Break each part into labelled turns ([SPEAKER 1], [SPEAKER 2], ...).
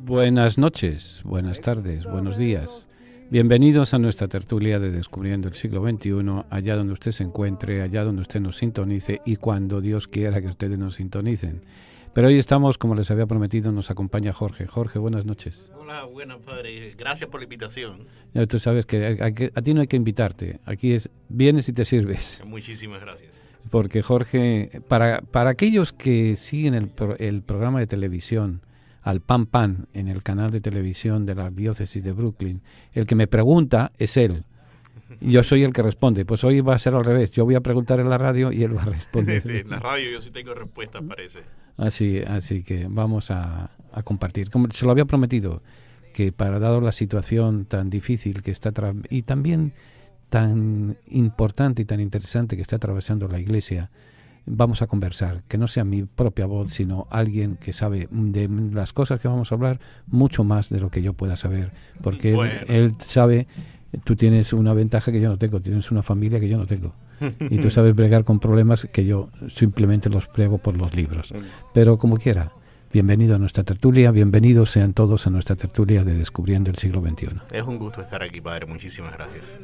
[SPEAKER 1] Buenas noches, buenas tardes, buenos días. Bienvenidos a nuestra tertulia de Descubriendo el siglo XXI, allá donde usted se encuentre, allá donde usted nos sintonice y cuando Dios quiera que ustedes nos sintonicen. Pero hoy estamos, como les había prometido, nos acompaña Jorge. Jorge, buenas noches.
[SPEAKER 2] Hola, buenas, padre. Gracias por la invitación.
[SPEAKER 1] Ya tú sabes que a ti no hay que invitarte. Aquí es vienes y te sirves.
[SPEAKER 2] Muchísimas gracias.
[SPEAKER 1] Porque Jorge, para aquellos que siguen el programa de televisión, al Pan Pan, en el canal de televisión de la diócesis de Brooklyn, el que me pregunta es él. Yo soy el que responde. Pues hoy va a ser al revés. Yo voy a preguntar en la radio y él va a responder.
[SPEAKER 2] Sí, en la radio yo sí tengo respuestas, parece.
[SPEAKER 1] Así que vamos a compartir. Como se lo había prometido, que dado la situación tan difícil que está y también tan importante y tan interesante que está atravesando la Iglesia, vamos a conversar, que no sea mi propia voz, sino alguien que sabe de las cosas que vamos a hablar mucho más de lo que yo pueda saber, porque él sabe. Tú tienes una ventaja que yo no tengo, tienes una familia que yo no tengo, y tú sabes bregar con problemas que yo simplemente los brego por los libros. Pero como quiera, bienvenido a nuestra tertulia, bienvenidos sean todos a nuestra tertulia de Descubriendo el siglo XXI.
[SPEAKER 2] Es un gusto estar aquí, padre, muchísimas gracias.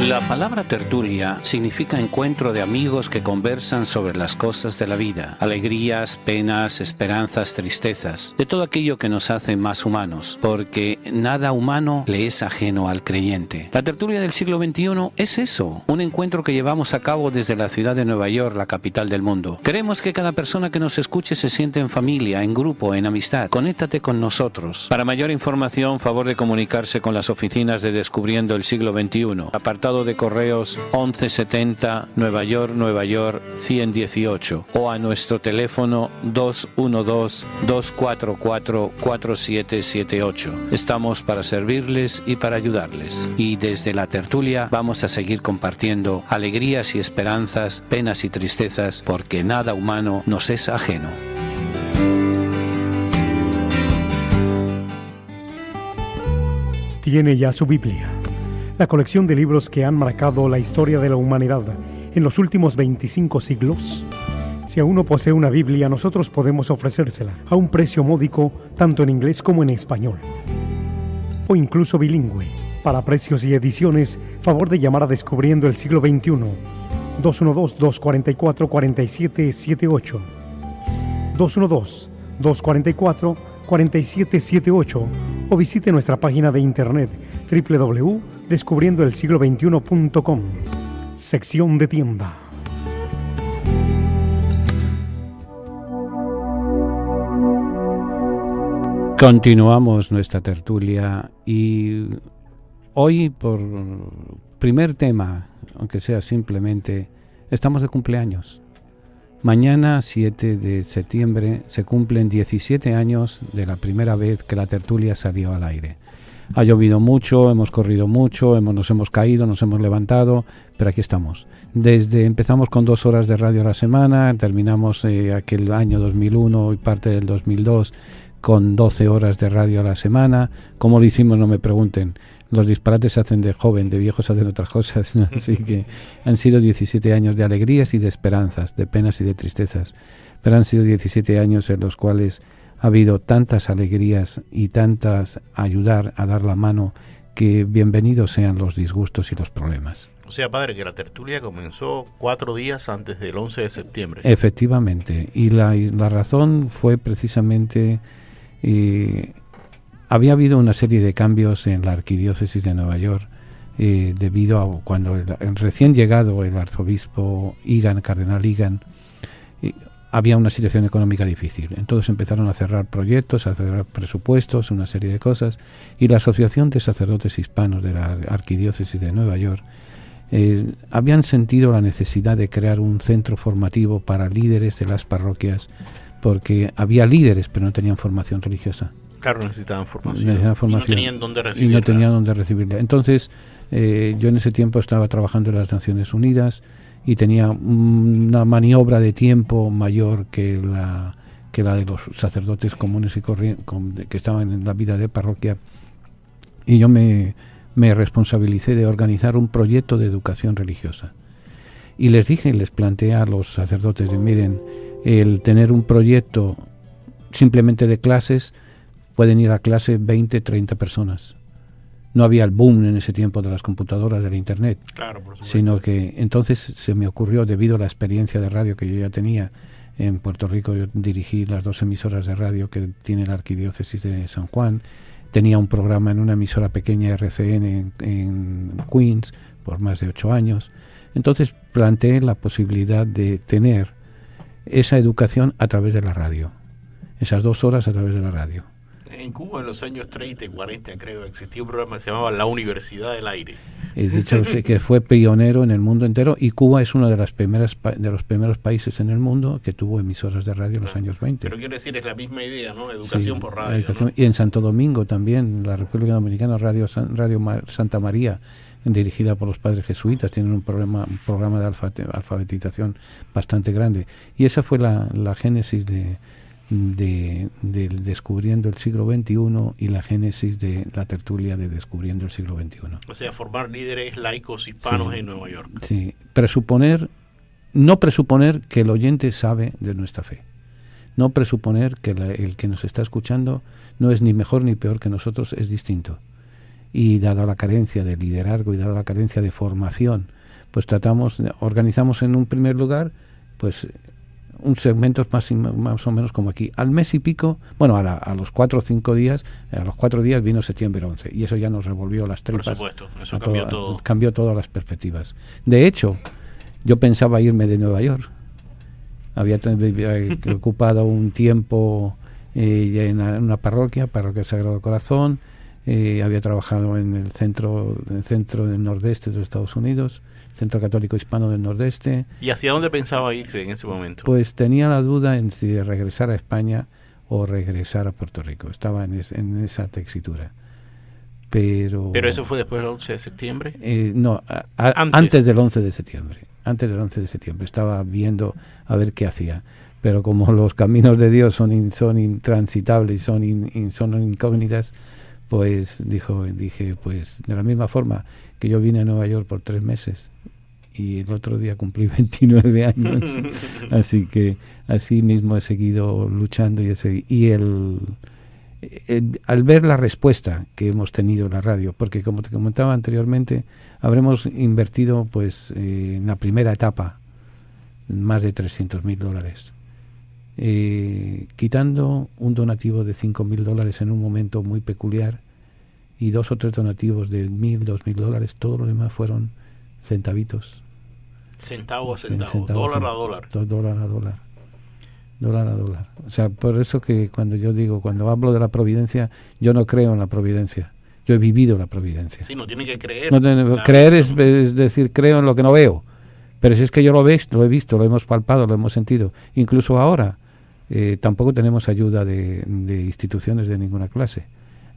[SPEAKER 3] La palabra tertulia significa encuentro de amigos que conversan sobre las cosas de la vida, alegrías, penas, esperanzas, tristezas, de todo aquello que nos hace más humanos, porque nada humano le es ajeno al creyente. La tertulia del siglo XXI es eso, un encuentro que llevamos a cabo desde la ciudad de Nueva York, la capital del mundo. Queremos que cada persona que nos escuche se sienta en familia, en grupo, en amistad. Conéctate con nosotros. Para mayor información, favor de comunicarse con las oficinas de Descubriendo el siglo XXI. Apartado de correos 1170 Nueva York 118 o a nuestro teléfono 212-244-4778. Estamos para servirles y para ayudarles. Y desde la tertulia vamos a seguir compartiendo alegrías y esperanzas, penas y tristezas, porque nada humano nos es ajeno.
[SPEAKER 4] Tiene ya su Biblia, la colección de libros que han marcado la historia de la humanidad en los últimos 25 siglos. Si aún no posee una Biblia, nosotros podemos ofrecérsela a un precio módico, tanto en inglés como en español, o incluso bilingüe. Para precios y ediciones, favor de llamar a Descubriendo el siglo XXI, 212-244-4778, 212-244-4778, o visite nuestra página de internet www.descubriendoelsiglo21.com, sección de tienda.
[SPEAKER 1] Continuamos nuestra tertulia y hoy, por primer tema, aunque sea simplemente, estamos de cumpleaños. Mañana, 7 de septiembre, se cumplen 17 años de la primera vez que la tertulia salió al aire. Ha llovido mucho, hemos corrido mucho, nos hemos caído, nos hemos levantado, pero aquí estamos. Empezamos con 2 horas de radio a la semana, terminamos aquel año 2001 y parte del 2002 con 12 horas de radio a la semana. ¿Cómo lo hicimos? No me pregunten. Los disparates se hacen de joven, de viejos se hacen otras cosas, ¿no? Así que han sido 17 años de alegrías y de esperanzas, de penas y de tristezas. Pero han sido 17 años en los cuales ha habido tantas alegrías y tantas ayudar a dar la mano, que bienvenidos sean los disgustos y los problemas.
[SPEAKER 2] O sea, padre, que la tertulia comenzó 4 días antes del 11 de septiembre.
[SPEAKER 1] Efectivamente, y la razón fue precisamente... había habido una serie de cambios en la arquidiócesis de Nueva York debido a cuando recién llegado el arzobispo Egan, cardenal Egan, había una situación económica difícil. Entonces empezaron a cerrar proyectos, a cerrar presupuestos, una serie de cosas, y la Asociación de Sacerdotes Hispanos de la Arquidiócesis de Nueva York habían sentido la necesidad de crear un centro formativo para líderes de las parroquias, porque había líderes pero no tenían formación religiosa.
[SPEAKER 2] Claro, necesitaban formación.
[SPEAKER 1] Y no
[SPEAKER 2] tenían dónde recibirla.
[SPEAKER 1] Entonces, yo en ese tiempo estaba trabajando en las Naciones Unidas y tenía una maniobra de tiempo mayor que la de los sacerdotes comunes y corrientes que estaban en la vida de parroquia, y yo me responsabilicé de organizar un proyecto de educación religiosa. Y les planteé a los sacerdotes, miren, el tener un proyecto simplemente de clases, pueden ir a clase 20, 30 personas. No había el boom en ese tiempo de las computadoras, del internet.
[SPEAKER 2] Claro, por supuesto.
[SPEAKER 1] Sino que entonces se me ocurrió, debido a la experiencia de radio que yo ya tenía en Puerto Rico, yo dirigí las 2 emisoras de radio que tiene la Arquidiócesis de San Juan. Tenía un programa en una emisora pequeña RCN en Queens por más de 8 años. Entonces planteé la posibilidad de tener esa educación a través de la radio. Esas 2 horas a través de la radio.
[SPEAKER 2] En Cuba, en los años 30 y 40, creo, existía un programa que se llamaba La Universidad del Aire.
[SPEAKER 1] De hecho, sé que fue pionero en el mundo entero, y Cuba es uno de los primeros países en el mundo que tuvo emisoras de radio en los años 20.
[SPEAKER 2] Pero quiero decir, es la misma idea, ¿no? Educación por radio.
[SPEAKER 1] Educación,
[SPEAKER 2] ¿no?
[SPEAKER 1] Y en Santo Domingo también, la República Dominicana, Radio Santa María, dirigida por los padres jesuitas, tienen un programa de alfabetización bastante grande. Y esa fue la génesis del Descubriendo el siglo XXI y la génesis de la tertulia de Descubriendo el siglo XXI.
[SPEAKER 2] O sea, formar líderes laicos hispanos en Nueva York.
[SPEAKER 1] Sí, no presuponer que el oyente sabe de nuestra fe. No presuponer que el que nos está escuchando no es ni mejor ni peor que nosotros, es distinto. Y dada la carencia de liderazgo y dada la carencia de formación, pues organizamos en un primer lugar, pues un segmento más o menos como aquí. Al mes y pico, bueno, a los 4 o 5 días, a los 4 días vino septiembre 11, y eso ya nos revolvió las tripas.
[SPEAKER 2] Por supuesto, eso cambió todo.
[SPEAKER 1] Cambió todas las perspectivas. De hecho, yo pensaba irme de Nueva York. Había ocupado un tiempo en una parroquia Sagrado Corazón. Había trabajado en el centro del nordeste de los Estados Unidos, Centro Católico Hispano del Nordeste.
[SPEAKER 2] ¿Y hacia dónde pensaba irse en ese momento?
[SPEAKER 1] Pues tenía la duda en si regresar a España o regresar a Puerto Rico. Estaba en esa tesitura. Pero
[SPEAKER 2] eso fue después del 11 de septiembre.
[SPEAKER 1] No, antes del 11 de septiembre. Antes del 11 de septiembre. Estaba viendo a ver qué hacía. Pero como los caminos de Dios son intransitables, son incógnitas, pues dije, pues de la misma forma que yo vine a Nueva York por 3 meses y el otro día cumplí 29 años, así que así mismo he seguido luchando al ver la respuesta que hemos tenido en la radio, porque como te comentaba anteriormente, habremos invertido pues en la primera etapa más de $300,000, quitando un donativo de $5,000 en un momento muy peculiar y 2 o 3 donativos de $1,000, $2,000, todo lo demás fueron centavitos.
[SPEAKER 2] Centavo a centavo, dólar a dólar.
[SPEAKER 1] Dólar a dólar. O sea, por eso que cuando hablo de la providencia, yo no creo en la providencia. Yo he vivido la providencia.
[SPEAKER 2] Sí, no tiene que creer.
[SPEAKER 1] Creer es decir, creo en lo que no veo. Pero si es que yo lo he visto, lo hemos palpado, lo hemos sentido. Incluso ahora, tampoco tenemos ayuda de instituciones de ninguna clase.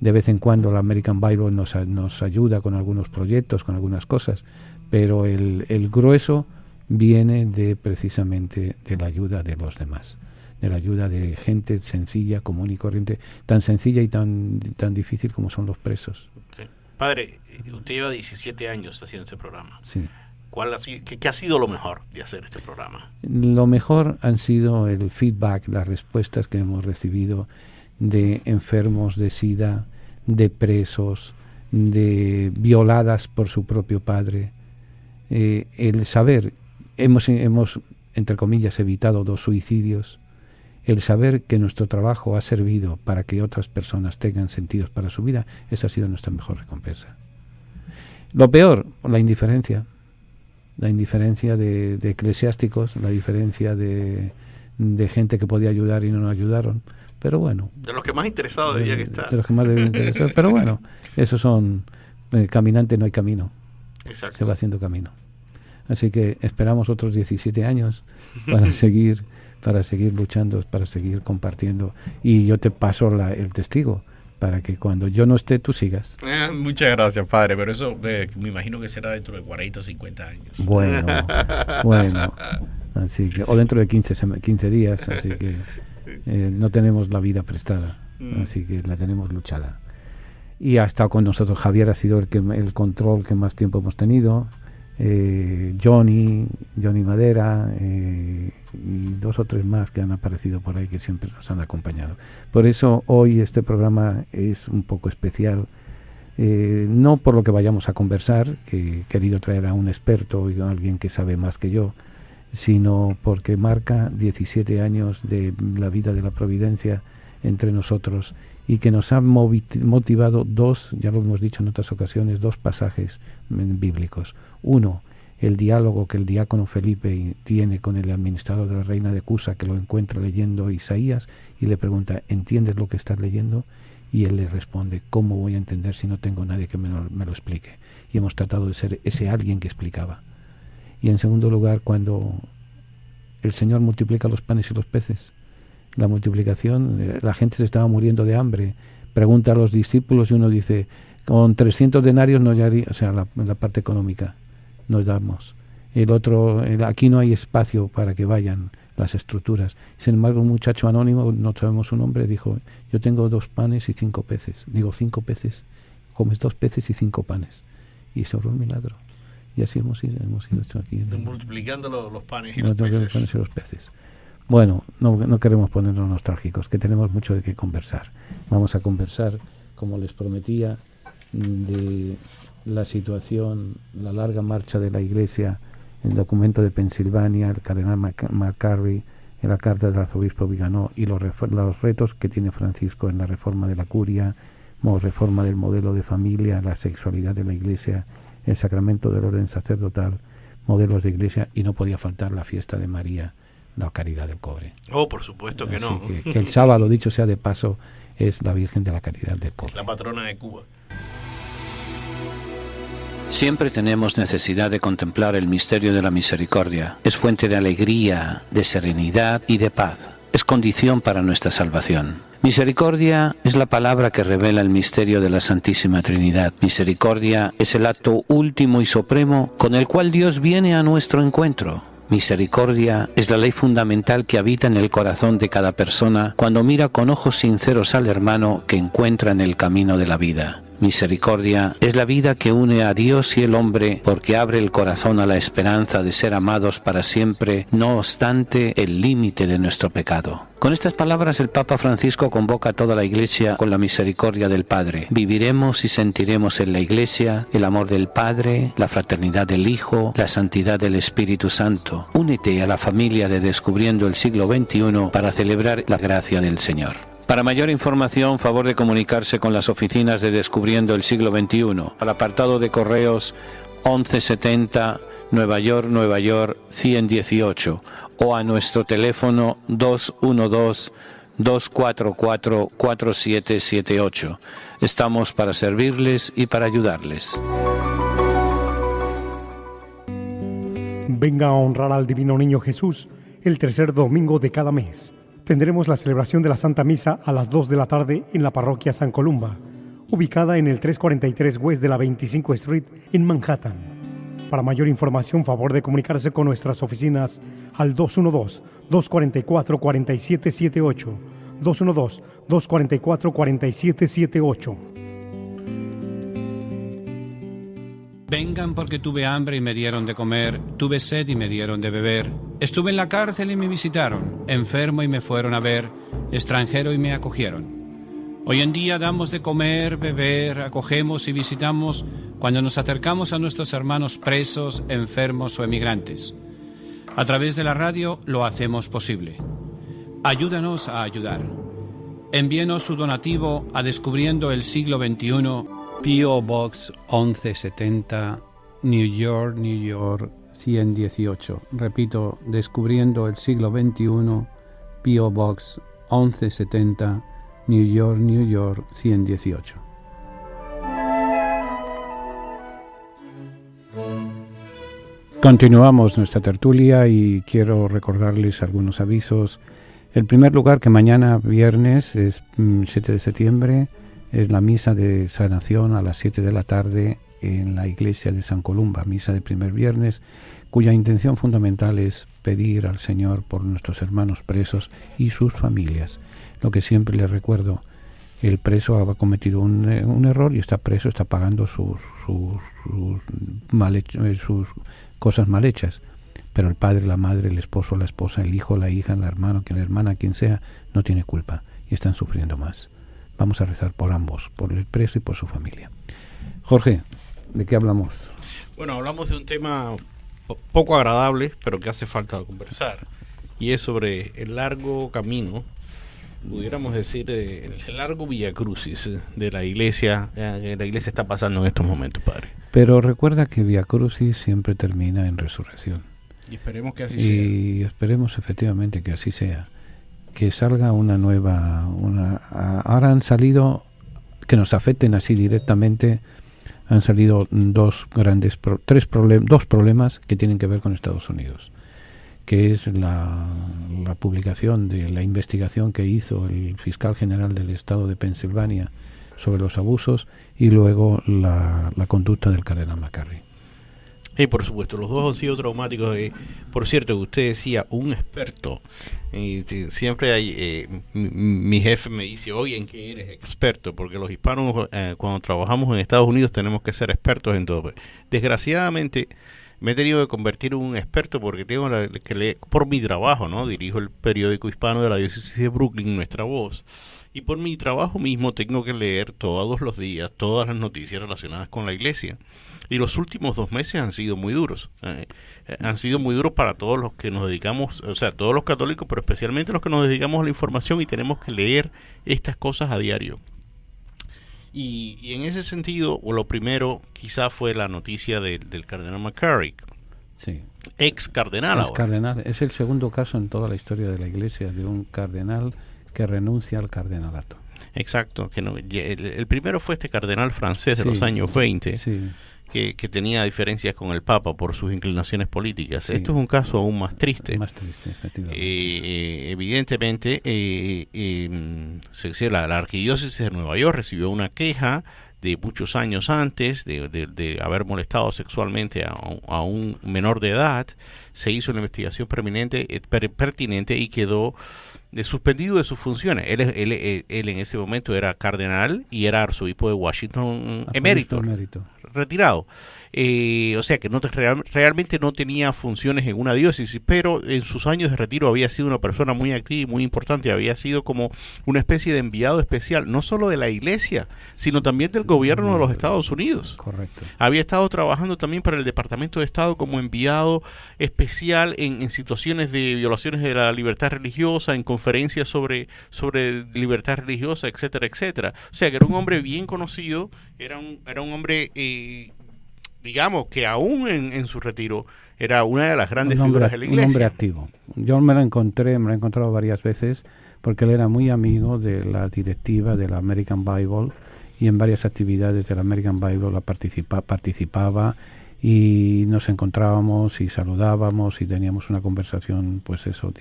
[SPEAKER 1] De vez en cuando la American Bible nos ayuda con algunos proyectos, con algunas cosas, pero el grueso viene precisamente de la ayuda de los demás, de la ayuda de gente sencilla, común y corriente, tan sencilla y tan difícil como son los presos.
[SPEAKER 2] Sí. Padre, usted lleva 17 años haciendo este programa.
[SPEAKER 1] Sí.
[SPEAKER 2] ¿Qué ha sido lo mejor de hacer este programa?
[SPEAKER 1] Lo mejor han sido el feedback, las respuestas que hemos recibido de enfermos de SIDA, de presos, de violadas por su propio padre. El saber, hemos entre comillas evitado 2 suicidios, el saber que nuestro trabajo ha servido para que otras personas tengan sentidos para su vida, esa ha sido nuestra mejor recompensa. Lo peor, la indiferencia de eclesiásticos, la diferencia de gente que podía ayudar y no nos ayudaron, pero bueno.
[SPEAKER 2] De los que más interesados debían estar.
[SPEAKER 1] De los que más debían interesar, pero bueno, esos son, caminante no hay camino.
[SPEAKER 2] Exacto.
[SPEAKER 1] Se va haciendo camino. Así que esperamos otros 17 años para seguir luchando, para seguir compartiendo. Y yo te paso el testigo para que cuando yo no esté, tú sigas.
[SPEAKER 2] Muchas gracias, padre, pero eso me imagino que será dentro de 40 o 50 años.
[SPEAKER 1] Bueno, así que, o dentro de 15 días, así que no tenemos la vida prestada, así que la tenemos luchada. Y ha estado con nosotros Javier, ha sido el control que más tiempo hemos tenido. Johnny Madera y 2 o 3 más que han aparecido por ahí que siempre nos han acompañado. Por eso hoy este programa es un poco especial, no por lo que vayamos a conversar, que he querido traer a un experto y a alguien que sabe más que yo, sino porque marca 17 años de la vida de la providencia entre nosotros y que nos ha motivado 2, ya lo hemos dicho en otras ocasiones, 2 pasajes bíblicos. Uno, el diálogo que el diácono Felipe tiene con el administrador de la reina de Cusa, que lo encuentra leyendo Isaías y le pregunta, ¿entiendes lo que estás leyendo? Y él le responde, ¿cómo voy a entender si no tengo nadie que me lo explique? Y hemos tratado de ser ese alguien que explicaba. Y en segundo lugar, cuando el Señor multiplica los panes y los peces, la multiplicación, la gente se estaba muriendo de hambre, pregunta a los discípulos y uno dice, con 300 denarios no haría, o sea, la parte económica, nos damos. El otro, aquí no hay espacio para que vayan las estructuras. Sin embargo, un muchacho anónimo, no sabemos su nombre, dijo, yo tengo 2 panes y 5 peces. Digo, 5 peces, comes 2 peces y 5 panes. Y se obró un milagro. Y así hemos ido aquí.
[SPEAKER 2] Multiplicando los panes y los peces.
[SPEAKER 1] Bueno, no queremos ponernos nostálgicos, que tenemos mucho de qué conversar. Vamos a conversar, como les prometía, de la situación, la larga marcha de la Iglesia, el documento de Pensilvania, el cardenal McCarry, en la carta del arzobispo Viganó y los retos que tiene Francisco en la reforma de la curia, reforma del modelo de familia, la sexualidad de la Iglesia, el sacramento del orden sacerdotal, modelos de Iglesia, y no podía faltar la fiesta de María, la Caridad del Cobre.
[SPEAKER 2] Oh, por supuesto que no.
[SPEAKER 1] Que el sábado, dicho sea de paso, es la Virgen de la Caridad del Cobre.
[SPEAKER 2] La patrona de Cuba.
[SPEAKER 3] Siempre tenemos necesidad de contemplar el misterio de la misericordia. Es fuente de alegría, de serenidad y de paz. Es condición para nuestra salvación. Misericordia es la palabra que revela el misterio de la Santísima Trinidad. Misericordia es el acto último y supremo con el cual Dios viene a nuestro encuentro. Misericordia es la ley fundamental que habita en el corazón de cada persona cuando mira con ojos sinceros al hermano que encuentra en el camino de la vida. Misericordia es la vida que une a Dios y el hombre porque abre el corazón a la esperanza de ser amados para siempre, no obstante el límite de nuestro pecado. Con estas palabras el Papa Francisco convoca a toda la Iglesia con la misericordia del Padre. Viviremos y sentiremos en la Iglesia el amor del Padre, la fraternidad del Hijo, la santidad del Espíritu Santo. Únete a la familia de Descubriendo el Siglo XXI para celebrar la gracia del Señor. Para mayor información, favor de comunicarse con las oficinas de Descubriendo el Siglo XXI, al apartado de correos 1170 Nueva York 118 o a nuestro teléfono 212-244-4778. Estamos para servirles y para ayudarles.
[SPEAKER 4] Venga a honrar al Divino Niño Jesús el tercer domingo de cada mes. Tendremos la celebración de la Santa Misa a las 2 de la tarde en la parroquia San Columba, ubicada en el 343 West de la 25 Street en Manhattan. Para mayor información, favor de comunicarse con nuestras oficinas al 212-244-4778, 212-244-4778.
[SPEAKER 3] Vengan porque tuve hambre y me dieron de comer, tuve sed y me dieron de beber. Estuve en la cárcel y me visitaron, enfermo y me fueron a ver, extranjero y me acogieron. Hoy en día damos de comer, beber, acogemos y visitamos cuando nos acercamos a nuestros hermanos presos, enfermos o emigrantes. A través de la radio lo hacemos posible. Ayúdanos a ayudar. Envíenos su donativo a Descubriendo el Siglo XXI,
[SPEAKER 1] P.O. Box 1170, New York 118. Repito, Descubriendo el Siglo XXI, P.O. Box 1170, New York 118. Continuamos nuestra tertulia y quiero recordarles algunos avisos. El primer lugar, que mañana viernes es 7 de septiembre, es la misa de sanación a las 7 de la tarde en la iglesia de San Columba, misa de primer viernes, cuya intención fundamental es pedir al Señor por nuestros hermanos presos y sus familias. Lo que siempre les recuerdo, el preso ha cometido un error y está preso, está pagando sus cosas mal hechas. Pero el padre, la madre, el esposo, la esposa, el hijo, la hija, la hermana, quien sea, no tiene culpa y están sufriendo más. Vamos a rezar por ambos, por el preso y por su familia. Jorge, ¿de qué hablamos?
[SPEAKER 2] Bueno, hablamos de un tema poco agradable, pero que hace falta conversar, y es sobre el largo camino, pudiéramos decir, el largo viacrucis de la iglesia, que la iglesia está pasando en estos momentos, padre.
[SPEAKER 1] Pero recuerda que viacrucis siempre termina en resurrección.
[SPEAKER 2] Y esperemos que así sea.
[SPEAKER 1] Y esperemos efectivamente que así sea. Que salga una nueva... ahora han salido, que nos afecten así directamente, han salido dos problemas que tienen que ver con Estados Unidos, que es la publicación de la investigación que hizo el fiscal general del estado de Pensilvania sobre los abusos, y luego la conducta del cardenal McCarrick.
[SPEAKER 2] Sí, por supuesto, los dos han sido traumáticos. Por cierto, usted decía un experto. Siempre hay, mi jefe me dice, oye, ¿en qué eres experto? Porque los hispanos, cuando trabajamos en Estados Unidos, tenemos que ser expertos en todo. Desgraciadamente, me he tenido que convertir en un experto porque tengo que leer, por mi trabajo, ¿no? Dirijo el periódico hispano de la diócesis de Brooklyn, Nuestra Voz. Y por mi trabajo mismo tengo que leer todos los días todas las noticias relacionadas con la iglesia. Y los últimos 2 meses han sido muy duros. Han sido muy duros para todos los que nos dedicamos, o sea, todos los católicos, pero especialmente los que nos dedicamos a la información y tenemos que leer estas cosas a diario. Y en ese sentido, lo primero quizá fue la noticia del cardenal McCarrick.
[SPEAKER 1] Sí.
[SPEAKER 2] Ex cardenal ahora.
[SPEAKER 1] Cardenal. Es el segundo caso en toda la historia de la iglesia de un cardenal que renuncia al cardenalato.
[SPEAKER 2] Exacto. Que no, el primero fue este cardenal francés de los años 20. Sí. Que tenía diferencias con el Papa por sus inclinaciones políticas. Sí. Esto es un caso aún más triste.
[SPEAKER 1] Más triste, efectivamente.
[SPEAKER 2] Evidentemente, la arquidiócesis de Nueva York recibió una queja de muchos años antes de haber molestado sexualmente a un menor de edad. Se hizo una investigación pertinente y quedó suspendido de sus funciones. Él en ese momento era cardenal y era arzobispo de Washington emérito. Retirado. O sea que realmente no tenía funciones en una diócesis, pero en sus años de retiro había sido una persona muy activa y muy importante. Había sido como una especie de enviado especial, no solo de la iglesia, sino también del gobierno de los Estados Unidos.
[SPEAKER 1] Correcto.
[SPEAKER 2] Había estado trabajando también para el Departamento de Estado como enviado especial en situaciones de violaciones de la libertad religiosa, en conferencias sobre libertad religiosa, etcétera, etcétera. O sea que era un hombre bien conocido, era un hombre... digamos que aún en su retiro era una de las grandes figuras de la iglesia.
[SPEAKER 1] Un hombre activo. Yo me lo he encontrado varias veces porque él era muy amigo de la directiva de la American Bible y en varias actividades de la American Bible participaba y nos encontrábamos y saludábamos y teníamos una conversación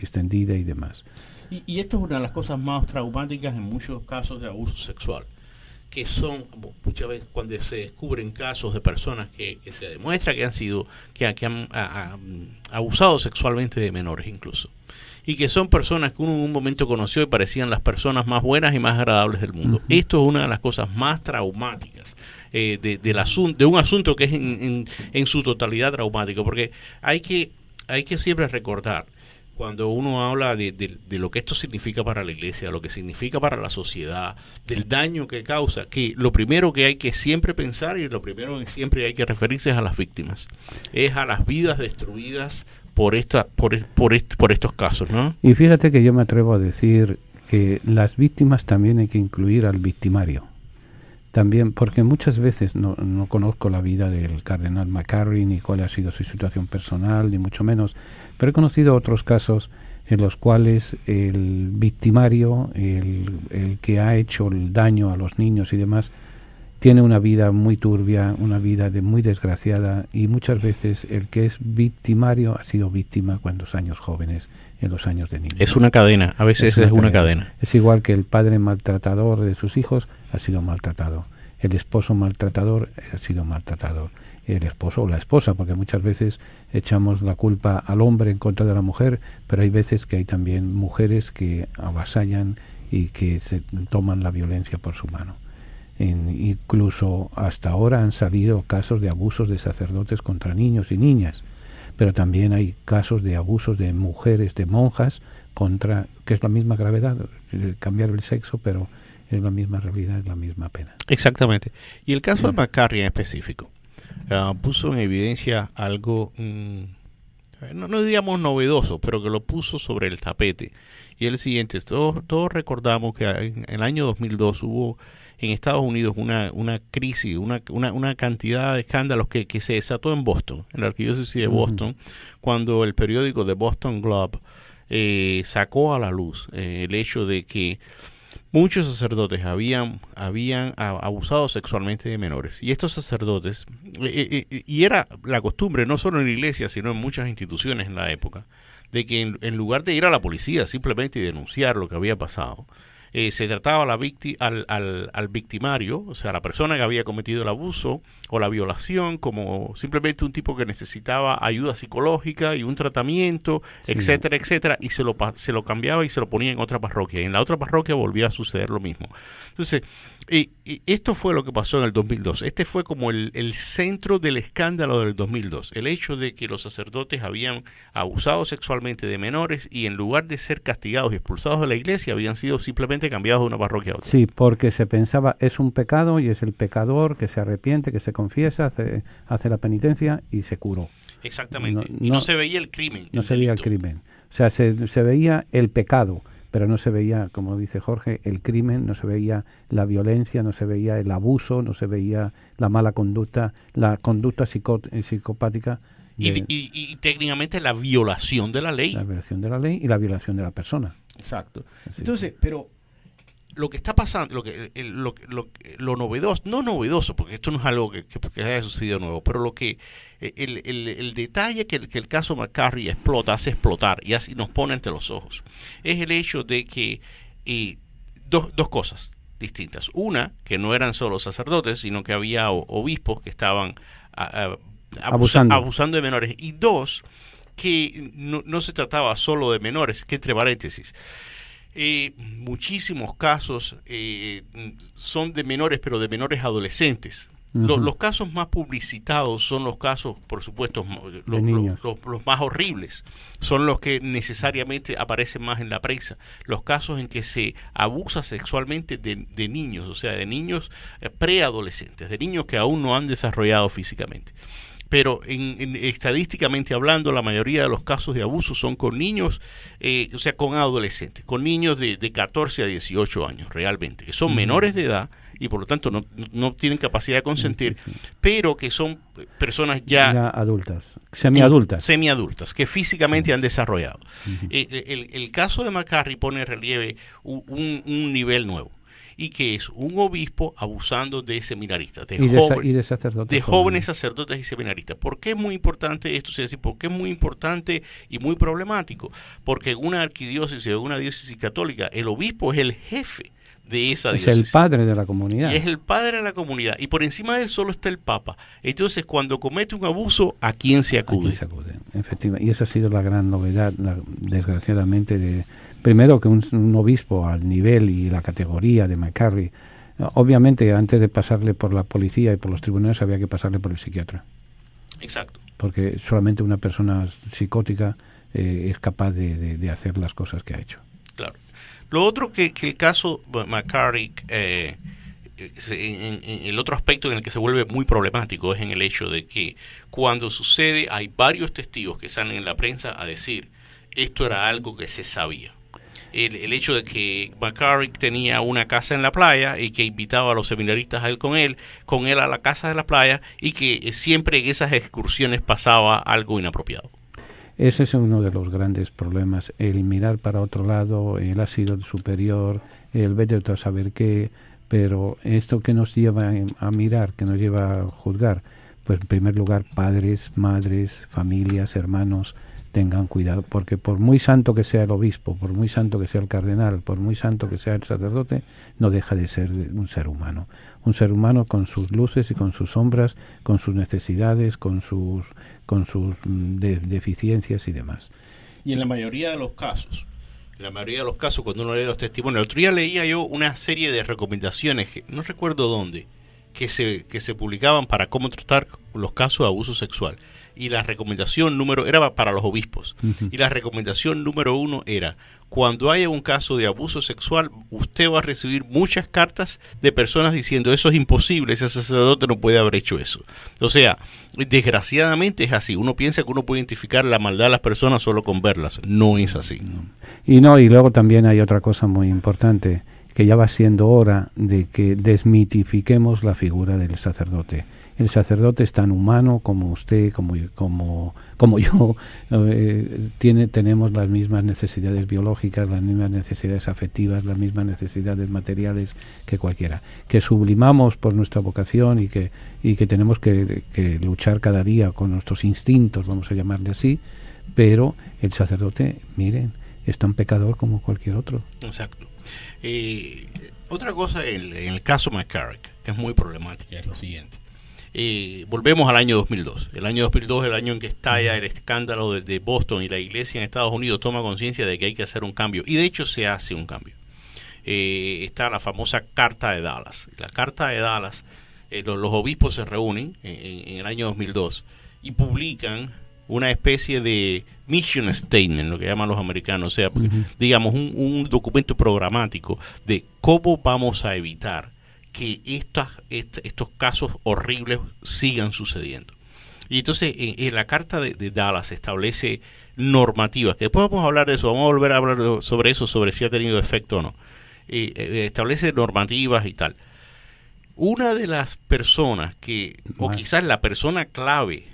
[SPEAKER 1] distendida y demás.
[SPEAKER 2] Y esto es una de las cosas más traumáticas en muchos casos de abuso sexual, que son muchas veces cuando se descubren casos de personas que se demuestra que han abusado sexualmente de menores incluso, y que son personas que uno en un momento conoció y parecían las personas más buenas y más agradables del mundo. Uh-huh. Esto es una de las cosas más traumáticas de un asunto que es en su totalidad traumático, porque hay que siempre recordar, cuando uno habla de lo que esto significa para la iglesia, lo que significa para la sociedad, del daño que causa, que lo primero que hay que siempre pensar y lo primero que siempre hay que referirse es a las víctimas, es a las vidas destruidas por estos casos, ¿no?
[SPEAKER 1] Y fíjate que yo me atrevo a decir que las víctimas también hay que incluir al victimario. También, porque muchas veces no conozco la vida del cardenal McCarrick ni cuál ha sido su situación personal, ni mucho menos, pero he conocido otros casos en los cuales el victimario, el que ha hecho el daño a los niños y demás, tiene una vida muy turbia, una vida muy desgraciada, y muchas veces el que es victimario ha sido víctima cuando es años jóvenes, en los años de niño.
[SPEAKER 2] Es una cadena, a veces es una cadena.
[SPEAKER 1] Es igual que el padre maltratador de sus hijos ha sido maltratado, el esposo maltratador ha sido maltratado, el esposo o la esposa, porque muchas veces echamos la culpa al hombre en contra de la mujer, pero hay veces que hay también mujeres que avasallan y que se toman la violencia por su mano. Incluso hasta ahora han salido casos de abusos de sacerdotes contra niños y niñas, pero también hay casos de abusos de mujeres, de monjas, que es la misma gravedad, cambiar el sexo, pero es la misma realidad, es la misma pena.
[SPEAKER 2] Exactamente. Y el caso de McCarry en específico puso en evidencia algo, no diríamos novedoso, pero que lo puso sobre el tapete. Y es el siguiente: todos recordamos que en el año 2002 hubo en Estados Unidos una crisis, una cantidad de escándalos que se desató en Boston, en la arquidiócesis de Boston, cuando el periódico The Boston Globe sacó a la luz el hecho de que muchos sacerdotes habían abusado sexualmente de menores. Y estos sacerdotes, y era la costumbre no solo en la iglesia, sino en muchas instituciones en la época, de que en lugar de ir a la policía simplemente y denunciar lo que había pasado, se trataba al victimario, o sea, la persona que había cometido el abuso o la violación, como simplemente un tipo que necesitaba ayuda psicológica y un tratamiento, sí, etcétera, etcétera, y se lo cambiaba y se lo ponía en otra parroquia. Y en la otra parroquia volvía a suceder lo mismo. Entonces, esto fue lo que pasó en el 2002. Este fue como el centro del escándalo del 2002. El hecho de que los sacerdotes habían abusado sexualmente de menores y en lugar de ser castigados y expulsados de la iglesia, habían sido simplemente cambiados de una parroquia a otra.
[SPEAKER 1] Sí, porque se pensaba es un pecado y es el pecador que se arrepiente, que se confiesa, hace la penitencia y se curó.
[SPEAKER 2] Exactamente. Y no se veía el crimen.
[SPEAKER 1] No se veía el crimen. O sea, se veía el pecado, pero no se veía, como dice Jorge, el crimen, no se veía la violencia, no se veía el abuso, no se veía la mala conducta, la conducta psicopática.
[SPEAKER 2] Y técnicamente la violación de la ley.
[SPEAKER 1] La violación de la ley y la violación de la persona.
[SPEAKER 2] Exacto. Entonces, pero lo que está pasando, lo novedoso, no novedoso, porque esto no es algo que haya sucedido nuevo, pero lo que el detalle que el caso McCarry hace explotar y así nos pone ante los ojos, es el hecho de que dos cosas distintas. Una, que no eran solo sacerdotes, sino que había obispos que estaban abusando de menores. Y dos, que no se trataba solo de menores, que entre paréntesis, muchísimos casos son de menores, pero de menores adolescentes. Los casos más publicitados son los casos, por supuesto, los más horribles, son los que necesariamente aparecen más en la prensa. Los casos en que se abusa sexualmente de niños, o sea, de niños preadolescentes, de niños que aún no han desarrollado físicamente. Pero estadísticamente hablando, la mayoría de los casos de abuso son con niños, o sea, con adolescentes, con niños de 14 a 18 años realmente, que son menores de edad y por lo tanto no tienen capacidad de consentir, pero que son personas ya
[SPEAKER 1] adultas, semiadultas,
[SPEAKER 2] que físicamente han desarrollado. El caso de McCarry pone en relieve un nivel nuevo, y que es un obispo abusando de seminaristas, de jóvenes sacerdotes y seminaristas. ¿Por qué es muy importante esto? Es decir, ¿por qué es muy importante y muy problemático? Porque en una arquidiócesis o una diócesis católica, el obispo es el jefe de esa diócesis.
[SPEAKER 1] Es el padre de la comunidad.
[SPEAKER 2] Y es el padre de la comunidad. Y por encima de él solo está el Papa. Entonces, cuando comete un abuso, ¿a quién se acude?
[SPEAKER 1] Efectivamente. Y esa ha sido la gran novedad, desgraciadamente, primero que un obispo al nivel y la categoría de McCarry, obviamente antes de pasarle por la policía y por los tribunales había que pasarle por el psiquiatra.
[SPEAKER 2] Exacto.
[SPEAKER 1] Porque solamente una persona psicótica es capaz de hacer las cosas que ha hecho.
[SPEAKER 2] Claro. Lo otro que el caso McCarry, el otro aspecto en el que se vuelve muy problemático es en el hecho de que cuando sucede hay varios testigos que salen en la prensa a decir esto era algo que se sabía. El hecho de que McCarry tenía una casa en la playa y que invitaba a los seminaristas a él con él a la casa de la playa y que siempre en esas excursiones pasaba algo inapropiado.
[SPEAKER 1] Ese es uno de los grandes problemas, el mirar para otro lado, él ha sido el superior, el vete a saber qué, pero esto que nos lleva a mirar, que nos lleva a juzgar, pues en primer lugar padres, madres, familias, hermanos, tengan cuidado, porque por muy santo que sea el obispo, por muy santo que sea el cardenal, por muy santo que sea el sacerdote, no deja de ser un ser humano con sus luces y con sus sombras, con sus necesidades, con sus deficiencias y demás.
[SPEAKER 2] Y en la mayoría de los casos, En la mayoría de los casos, cuando uno lee los testimonios. El otro día leía yo una serie de recomendaciones, que no recuerdo dónde, que se publicaban para cómo tratar los casos de abuso sexual. Y la recomendación era para los obispos. Y la recomendación número 1 era: cuando haya un caso de abuso sexual, usted va a recibir muchas cartas de personas diciendo eso es imposible, ese sacerdote no puede haber hecho eso. O sea, desgraciadamente es así. Uno piensa que uno puede identificar la maldad de las personas solo con verlas. No es así.
[SPEAKER 1] Y luego también hay otra cosa muy importante, que ya va siendo hora de que desmitifiquemos la figura del sacerdote. El sacerdote es tan humano como usted, como yo. Tenemos las mismas necesidades biológicas, las mismas necesidades afectivas, las mismas necesidades materiales que cualquiera. Que sublimamos por nuestra vocación y que tenemos que luchar cada día con nuestros instintos, vamos a llamarle así, pero el sacerdote, miren, es tan pecador como cualquier otro.
[SPEAKER 2] Exacto. Otra cosa en el caso McCarrick, que es muy problemática, es lo siguiente. Volvemos al año 2002. El año 2002 es el año en que estalla el escándalo de Boston, y la iglesia en Estados Unidos toma conciencia de que hay que hacer un cambio. Y de hecho se hace un cambio. Está la famosa Carta de Dallas. La Carta de Dallas, los obispos se reúnen en el año 2002 y publican una especie de mission statement, lo que llaman los americanos, o sea, digamos un documento programático de cómo vamos a evitar que estos casos horribles sigan sucediendo. Y entonces en la Carta de Dallas establece normativas, que después vamos a hablar de eso, vamos a volver a hablar sobre eso, sobre si ha tenido efecto o no. Establece normativas y tal. Una de las personas o quizás la persona clave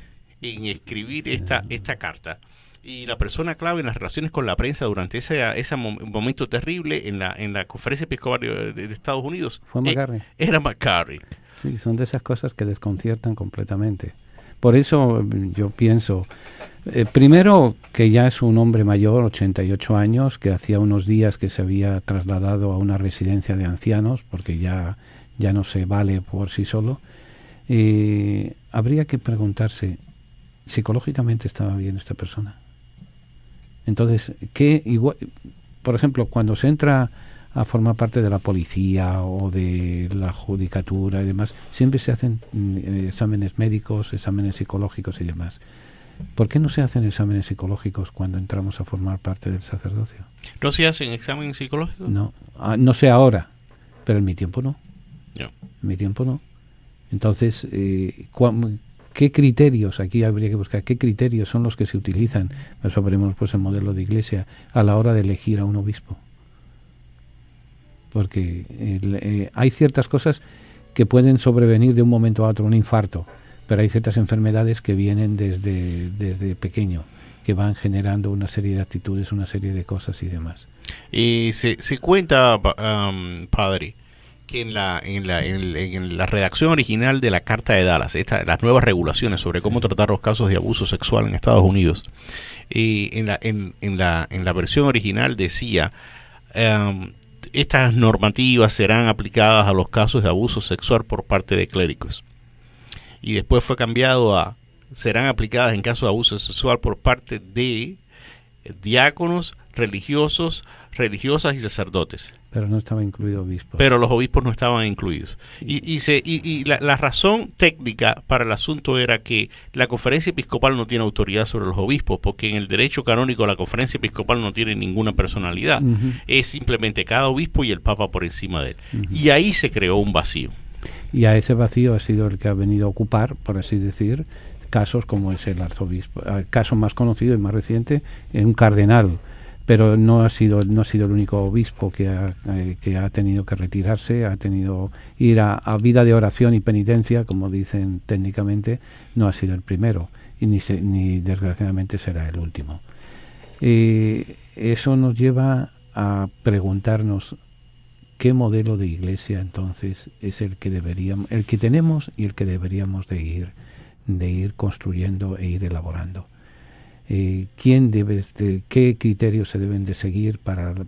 [SPEAKER 2] en escribir esta carta, y la persona clave en las relaciones con la prensa durante ese momento terrible en la Conferencia Episcopal de Estados Unidos,
[SPEAKER 1] fue McCarrick.
[SPEAKER 2] Era McCarrick.
[SPEAKER 1] Sí, son de esas cosas que desconciertan completamente. Por eso yo pienso, primero, que ya es un hombre mayor, 88 años, que hacía unos días que se había trasladado a una residencia de ancianos, porque ya no se vale por sí solo. Habría que preguntarse, ¿psicológicamente estaba bien esta persona? Entonces, por ejemplo, cuando se entra a formar parte de la policía o de la judicatura y demás, siempre se hacen exámenes médicos, exámenes psicológicos y demás. ¿Por qué no se hacen exámenes psicológicos cuando entramos a formar parte del sacerdocio?
[SPEAKER 2] ¿No se hacen exámenes psicológicos?
[SPEAKER 1] No sé ahora, pero en mi tiempo no.
[SPEAKER 2] No.
[SPEAKER 1] En mi tiempo no. Entonces, ¿qué criterios? Aquí habría que buscar qué criterios son los que se utilizan. Eso veremos pues el modelo de iglesia a la hora de elegir a un obispo. Porque hay ciertas cosas que pueden sobrevenir de un momento a otro, un infarto, pero hay ciertas enfermedades que vienen desde pequeño, que van generando una serie de actitudes, una serie de cosas y demás.
[SPEAKER 2] Y se cuenta, padre, que en la redacción original de la Carta de Dallas, las nuevas regulaciones sobre cómo tratar los casos de abuso sexual en Estados Unidos, en la versión original decía estas normativas serán aplicadas a los casos de abuso sexual por parte de clérigos, y después fue cambiado a serán aplicadas en casos de abuso sexual por parte de diáconos, religiosas y sacerdotes.
[SPEAKER 1] Pero no estaba incluido obispos.
[SPEAKER 2] Pero los obispos no estaban incluidos. Y la razón técnica para el asunto era que la Conferencia Episcopal no tiene autoridad sobre los obispos, porque en el derecho canónico la Conferencia Episcopal no tiene ninguna personalidad. Es simplemente cada obispo y el Papa por encima de él. Y ahí se creó un vacío. Y
[SPEAKER 1] a ese vacío ha sido el que ha venido a ocupar, por así decir, casos como es el arzobispo. El caso más conocido y más reciente es un cardenal, pero no ha sido el único obispo que ha tenido que retirarse, ha tenido ir a vida de oración y penitencia, como dicen técnicamente. No ha sido el primero y ni desgraciadamente será el último. Eso nos lleva a preguntarnos qué modelo de iglesia entonces es el que tenemos y el que deberíamos de ir construyendo e ir elaborando. ¿Qué criterios se deben de seguir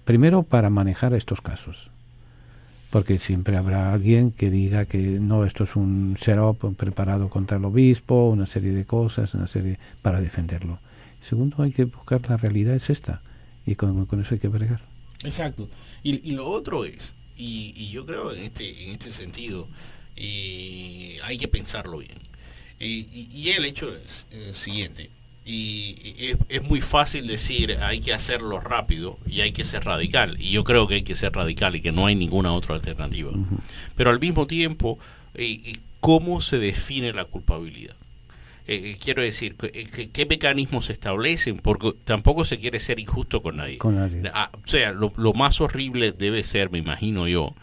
[SPEAKER 1] primero para manejar estos casos? Porque siempre habrá alguien que diga que no, esto es un setup preparado contra el obispo, una serie de cosas, para defenderlo. Segundo, hay que buscar la realidad es esta, y con eso hay que bregar.
[SPEAKER 2] Exacto. Y lo otro es, y yo creo en este sentido, hay que pensarlo bien. Y el hecho es el siguiente. Y es muy fácil decir hay que hacerlo rápido y hay que ser radical. Y yo creo que hay que ser radical y que no hay ninguna otra alternativa. Uh-huh. Pero al mismo tiempo, ¿cómo se define la culpabilidad? Quiero decir, ¿qué mecanismos se establecen? Porque tampoco se quiere ser injusto con nadie. O sea, lo más horrible debe ser, me imagino yo,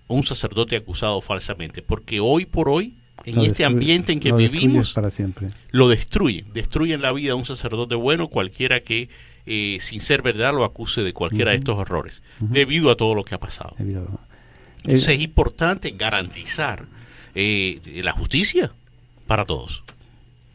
[SPEAKER 2] un sacerdote acusado falsamente. Porque hoy por hoy, en este ambiente en que vivimos,
[SPEAKER 1] para siempre.
[SPEAKER 2] Lo destruyen la vida de un sacerdote bueno, cualquiera que sin ser verdad lo acuse de cualquiera de estos horrores, debido a todo lo que ha pasado. Entonces es importante garantizar la justicia para todos.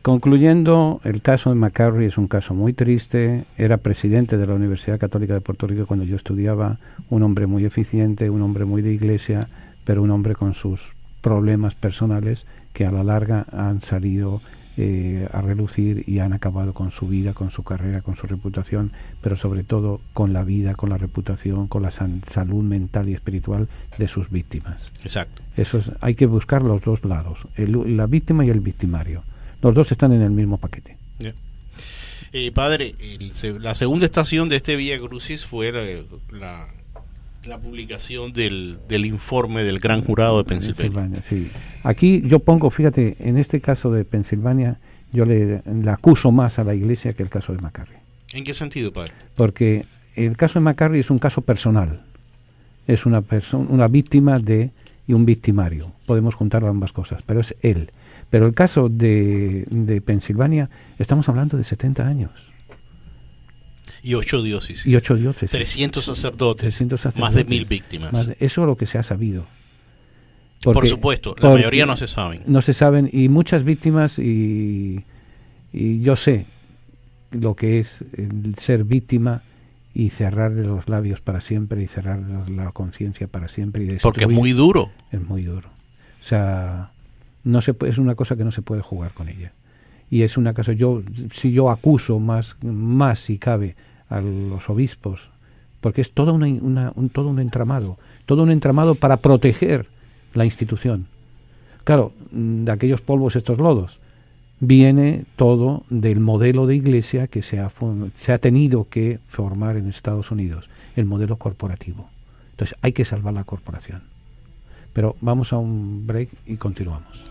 [SPEAKER 1] Concluyendo, el caso de McCarry es un caso muy triste. Era presidente de la Universidad Católica de Puerto Rico cuando yo estudiaba, un hombre muy eficiente, un hombre muy de iglesia, pero un hombre con sus problemas personales que a la larga han salido a relucir y han acabado con su vida, con su carrera, con su reputación, pero sobre todo con la vida, con la reputación, con la salud mental y espiritual de sus víctimas.
[SPEAKER 2] Exacto.
[SPEAKER 1] Hay que buscar los dos lados, la víctima y el victimario. Los dos están en el mismo paquete.
[SPEAKER 2] Yeah. Padre, la segunda estación de este Vía Crucis fue la publicación del informe del Gran Jurado de Pensilvania.
[SPEAKER 1] Sí. Aquí yo pongo, fíjate, en este caso de Pensilvania, yo le acuso más a la Iglesia que el caso de McCarry.
[SPEAKER 2] ¿En qué sentido, padre?
[SPEAKER 1] Porque el caso de McCarry es un caso personal. Es una víctima y un victimario. Podemos juntar ambas cosas, pero es él. Pero el caso de Pensilvania, estamos hablando de 70 años.
[SPEAKER 2] Y 8 diócesis. 300 sacerdotes, más de 1,000 víctimas.
[SPEAKER 1] Eso es lo que se ha sabido.
[SPEAKER 2] Por supuesto, la mayoría no se saben.
[SPEAKER 1] No se saben, y muchas víctimas, y yo sé lo que es el ser víctima y cerrarle los labios para siempre y cerrar la conciencia para siempre. Y
[SPEAKER 2] porque es muy duro.
[SPEAKER 1] Es muy duro. O sea, es una cosa que no se puede jugar con ella. Y es una cosa, si yo acuso más si cabe a los obispos, porque es todo todo un entramado para proteger la institución. Claro, de aquellos polvos estos lodos, viene todo del modelo de iglesia que se ha tenido que formar en Estados Unidos, el modelo corporativo. Entonces hay que salvar la corporación. Pero vamos a un break y continuamos.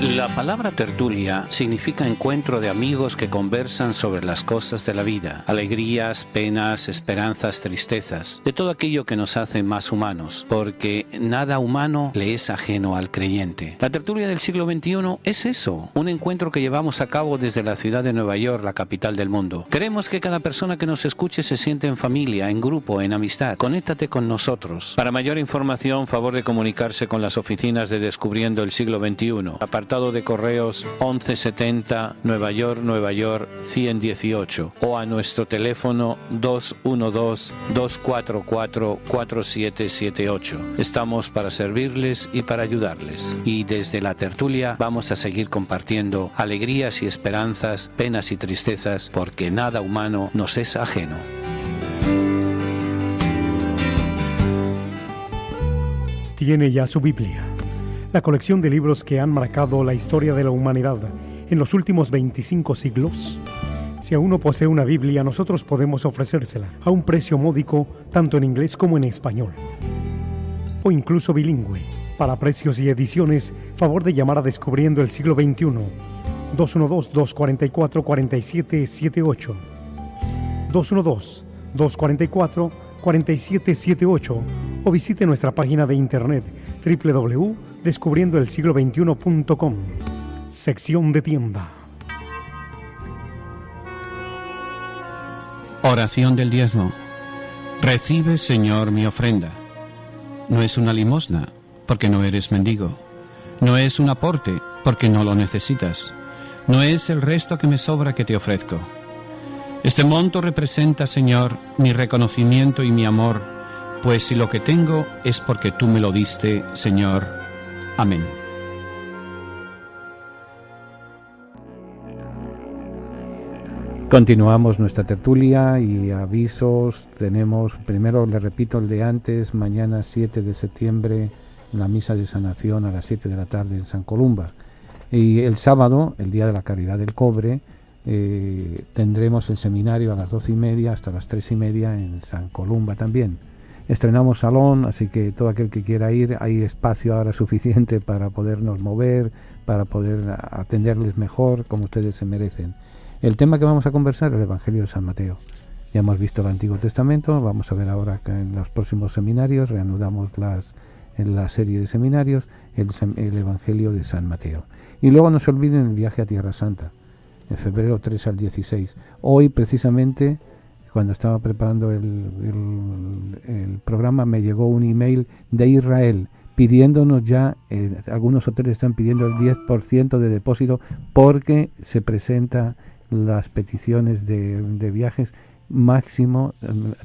[SPEAKER 3] La palabra tertulia significa encuentro de amigos que conversan sobre las cosas de la vida, alegrías, penas, esperanzas, tristezas, de todo aquello que nos hace más humanos, porque nada humano le es ajeno al creyente. La tertulia del siglo XXI es eso, un encuentro que llevamos a cabo desde la ciudad de Nueva York, la capital del mundo. Queremos que cada persona que nos escuche se siente en familia, en grupo, en amistad. Conéctate con nosotros. Para mayor información, favor de comunicarse con las oficinas de Descubriendo el Siglo XXI. Apartado de correos 1170 Nueva York 118 o a nuestro teléfono 212-244-4778. Estamos para servirles y para ayudarles. Y desde la tertulia vamos a seguir compartiendo alegrías y esperanzas, penas y tristezas, porque nada humano nos es ajeno.
[SPEAKER 4] Tiene ya su Biblia, la colección de libros que han marcado la historia de la humanidad en los últimos 25 siglos. Si aún no posee una Biblia, nosotros podemos ofrecérsela a un precio módico, tanto en inglés como en español, o incluso bilingüe. Para precios y ediciones, favor de llamar a Descubriendo el Siglo XXI, 212-244-4778, 212-244-4778, o visite nuestra página de internet www.descubriendoelsiglo21.com, sección de tienda.
[SPEAKER 3] Oración del diezmo. Recibe, Señor, mi ofrenda. No es una limosna, porque no eres mendigo. No es un aporte, porque no lo necesitas. No es el resto que me sobra que te ofrezco. Este monto representa, Señor, mi reconocimiento y mi amor, pues si lo que tengo es porque tú me lo diste, Señor. Amén.
[SPEAKER 1] Continuamos nuestra tertulia y avisos. Tenemos, primero le repito el de antes, mañana 7 de septiembre, la misa de sanación a las 7 de la tarde en San Columba. Y el sábado, el Día de la Caridad del Cobre, tendremos el seminario a las 12:30 hasta las 3:30 en San Columba también. Estrenamos salón, así que todo aquel que quiera ir, hay espacio ahora suficiente para podernos mover, para poder atenderles mejor como ustedes se merecen. El tema que vamos a conversar es el Evangelio de San Mateo. Ya hemos visto el Antiguo Testamento, vamos a ver ahora que en los próximos seminarios reanudamos en la serie de seminarios el Evangelio de San Mateo. Y luego no se olviden el viaje a Tierra Santa, en febrero 3 al 16. Hoy precisamente, cuando estaba preparando el programa, me llegó un email de Israel pidiéndonos ya, algunos hoteles están pidiendo el 10% de depósito porque se presenta las peticiones de viajes máximo,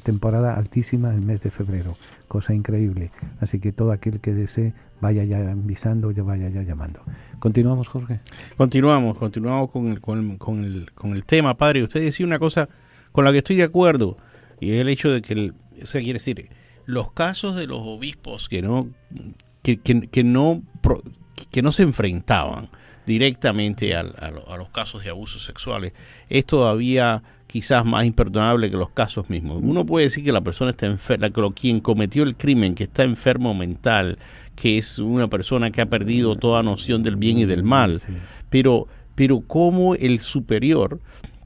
[SPEAKER 1] temporada altísima el mes de febrero, cosa increíble. Así que todo aquel que desee vaya ya avisando, ya vaya ya llamando. ¿Continuamos, Jorge?
[SPEAKER 2] Continuamos con el tema, padre. Usted decía una cosa con la que estoy de acuerdo, y es el hecho de que, quiere decir, los casos de los obispos que no se enfrentaban directamente a los casos de abusos sexuales es todavía quizás más imperdonable que los casos mismos. Uno puede decir que la persona está enferma, quien cometió el crimen, que está enfermo mental, que es una persona que ha perdido toda noción del bien y del mal, sí. pero cómo el superior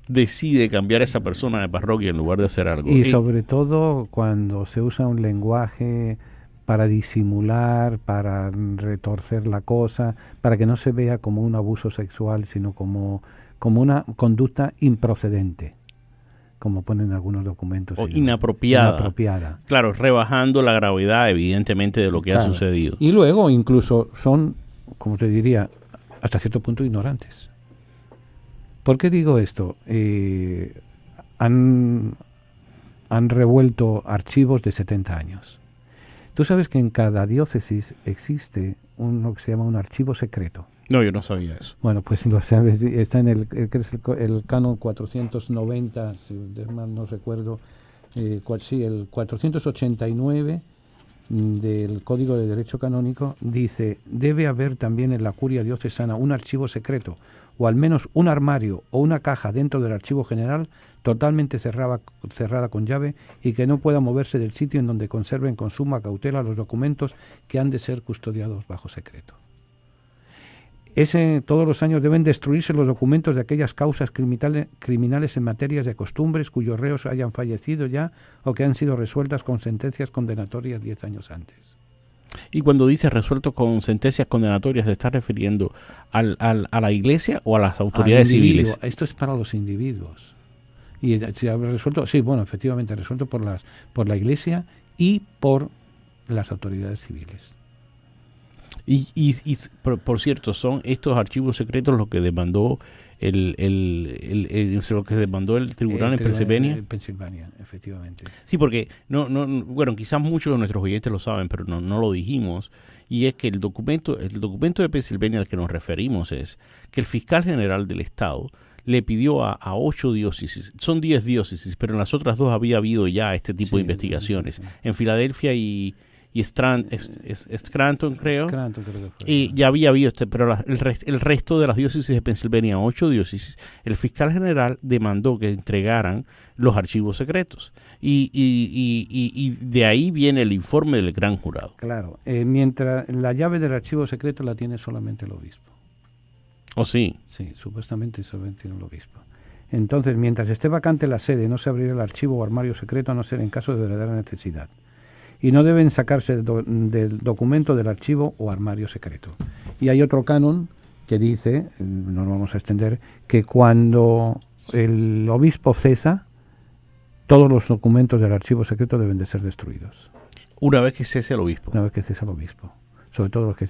[SPEAKER 2] decide cambiar a esa persona de parroquia en lugar de hacer algo.
[SPEAKER 1] Y sobre todo cuando se usa un lenguaje para disimular, para retorcer la cosa, para que no se vea como un abuso sexual, sino como una conducta improcedente, como ponen algunos documentos.
[SPEAKER 2] O inapropiada. Claro, rebajando la gravedad, evidentemente, de lo que ha sucedido.
[SPEAKER 1] Y luego incluso son, como te diría, hasta cierto punto ignorantes. ¿Por qué digo esto? Han revuelto archivos de 70 años. Tú sabes que en cada diócesis existe uno que se llama un archivo secreto.
[SPEAKER 2] No, yo no sabía eso.
[SPEAKER 1] Bueno, pues lo sabes, está en el canon 490, si mal no recuerdo, el 489 del Código de Derecho Canónico, dice: debe haber también en la curia diocesana un archivo secreto, o al menos un armario o una caja dentro del archivo general totalmente cerrada con llave y que no pueda moverse del sitio en donde conserven con suma cautela los documentos que han de ser custodiados bajo secreto. Todos los años deben destruirse los documentos de aquellas causas criminales en materias de costumbres cuyos reos hayan fallecido ya o que han sido resueltas con sentencias condenatorias 10 años antes.
[SPEAKER 2] Y cuando dice resuelto con sentencias condenatorias, ¿se está refiriendo a la Iglesia o a las autoridades civiles?
[SPEAKER 1] Esto es para los individuos. Y se ha resuelto, sí, bueno, efectivamente, resuelto por la Iglesia y por las autoridades civiles.
[SPEAKER 2] Y por cierto, son estos archivos secretos los que demandó el tribunal en Pensilvania.
[SPEAKER 1] En Pensilvania, efectivamente.
[SPEAKER 2] Sí, porque bueno, quizás muchos de nuestros oyentes lo saben, pero no lo dijimos. Y es que el documento de Pensilvania al que nos referimos es que el fiscal general del estado le pidió a 8 diócesis, son 10 diócesis, pero en las otras 2 había habido ya este tipo de investigaciones. En Filadelfia y Scranton, creo. Y ya había habido, pero el resto de las diócesis de Pensilvania, 8 diócesis, el fiscal general demandó que entregaran los archivos secretos. Y de ahí viene el informe del gran jurado.
[SPEAKER 1] Claro, mientras la llave del archivo secreto la tiene solamente el obispo.
[SPEAKER 2] ¿Oh, sí?
[SPEAKER 1] Sí, supuestamente solamente tiene el obispo. Entonces, mientras esté vacante la sede, no se abrirá el archivo o armario secreto a no ser en caso de verdadera necesidad. Y no deben sacarse del documento del archivo o armario secreto. Y hay otro canon que dice, no lo vamos a extender, que cuando el obispo cesa, todos los documentos del archivo secreto deben de ser destruidos.
[SPEAKER 2] Una vez que cese el obispo.
[SPEAKER 1] Una vez que cese el obispo. Sobre todo los que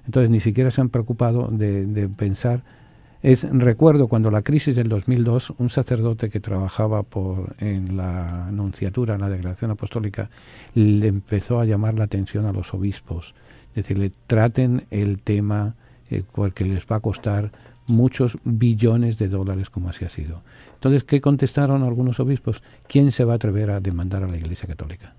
[SPEAKER 1] entonces ni siquiera se han preocupado de pensar. Recuerdo cuando la crisis del 2002, un sacerdote que trabajaba en la nunciatura, en la delegación apostólica, le empezó a llamar la atención a los obispos, decirle, traten el tema porque les va a costar muchos billones de dólares como así ha sido. Entonces, ¿qué contestaron algunos obispos? ¿Quién se va a atrever a demandar a la Iglesia Católica?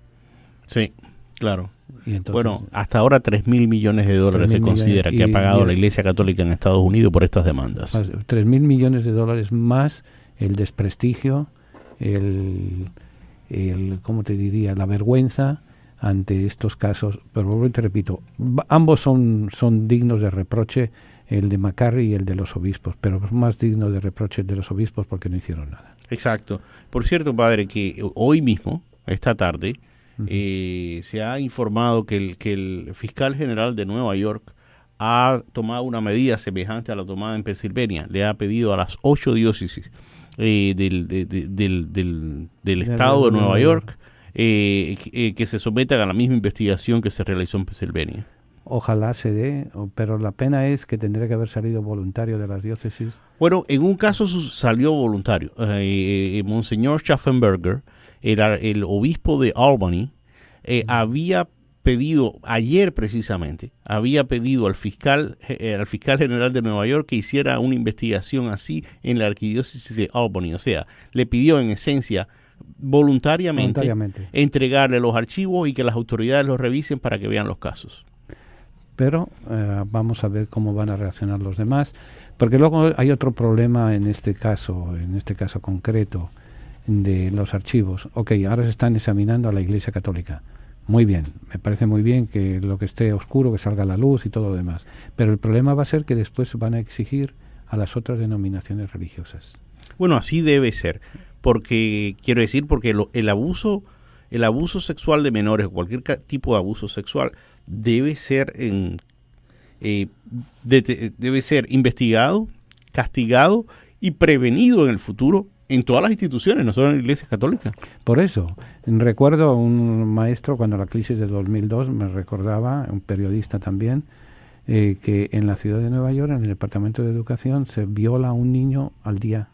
[SPEAKER 2] Sí, claro.
[SPEAKER 1] Y entonces,
[SPEAKER 2] bueno, hasta ahora $3.000 millones se considera que ha pagado la Iglesia Católica en Estados Unidos por estas demandas.
[SPEAKER 1] 3.000 millones de dólares más el desprestigio, ¿cómo te diría? La vergüenza ante estos casos. Pero te repito, ambos son dignos de reproche, el de McCarry y el de los obispos, pero más digno de reproche el de los obispos porque no hicieron nada.
[SPEAKER 2] Exacto. Por cierto, padre, que hoy mismo, esta tarde, se ha informado que el fiscal general de Nueva York ha tomado una medida semejante a la tomada en Pensilvania. Le ha pedido a las 8 diócesis del estado de Nueva York que se sometan a la misma investigación que se realizó en Pensilvania.
[SPEAKER 1] Ojalá se dé, pero la pena es que tendría que haber salido voluntario de las diócesis.
[SPEAKER 2] Bueno, en un caso salió voluntario. Monseñor Schaffenberger, el obispo de Albany, había pedido, ayer precisamente, al fiscal general de Nueva York que hiciera una investigación así en la arquidiócesis de Albany. O sea, le pidió en esencia voluntariamente entregarle los archivos y que las autoridades los revisen para que vean los casos.
[SPEAKER 1] Pero vamos a ver cómo van a reaccionar los demás, porque luego hay otro problema en este caso concreto de los archivos. Ok, ahora se están examinando a la Iglesia Católica. Muy bien, me parece muy bien que lo que esté oscuro, que salga a la luz y todo lo demás. Pero el problema va a ser que después van a exigir a las otras denominaciones religiosas.
[SPEAKER 2] Bueno, así debe ser, porque el abuso sexual de menores, cualquier tipo de abuso sexual, debe ser investigado, castigado y prevenido en el futuro en todas las instituciones, no solo en la Iglesia Católica.
[SPEAKER 1] Por eso, recuerdo a un maestro cuando la crisis de 2002, me recordaba, un periodista también, que en la ciudad de Nueva York, en el Departamento de Educación, se viola a un niño al día,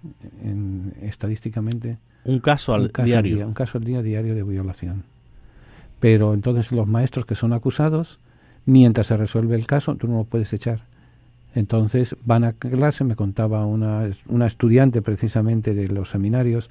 [SPEAKER 1] estadísticamente.
[SPEAKER 2] Un caso al día
[SPEAKER 1] diario de violación. Pero entonces los maestros que son acusados, mientras se resuelve el caso, tú no lo puedes echar. Entonces van a clase, me contaba una estudiante precisamente de los seminarios,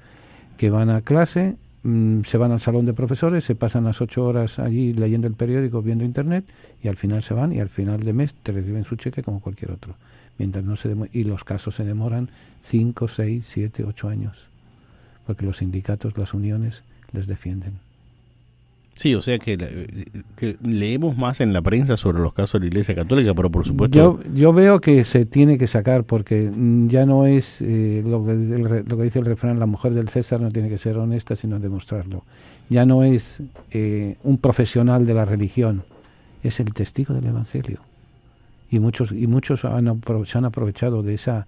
[SPEAKER 1] que van a clase, se van al salón de profesores, se pasan las 8 horas allí leyendo el periódico, viendo internet, y al final se van y al final de mes te reciben su cheque como cualquier otro. Mientras no y los casos se demoran 5, 6, 7, 8 años, porque los sindicatos, las uniones les defienden.
[SPEAKER 2] Sí, o sea que leemos más en la prensa sobre los casos de la Iglesia Católica, pero por supuesto...
[SPEAKER 1] Yo veo que se tiene que sacar porque ya no es lo que dice el refrán, la mujer del César no tiene que ser honesta sino demostrarlo. Ya no es un profesional de la religión, es el testigo del Evangelio. Y muchos se han aprovechado de esa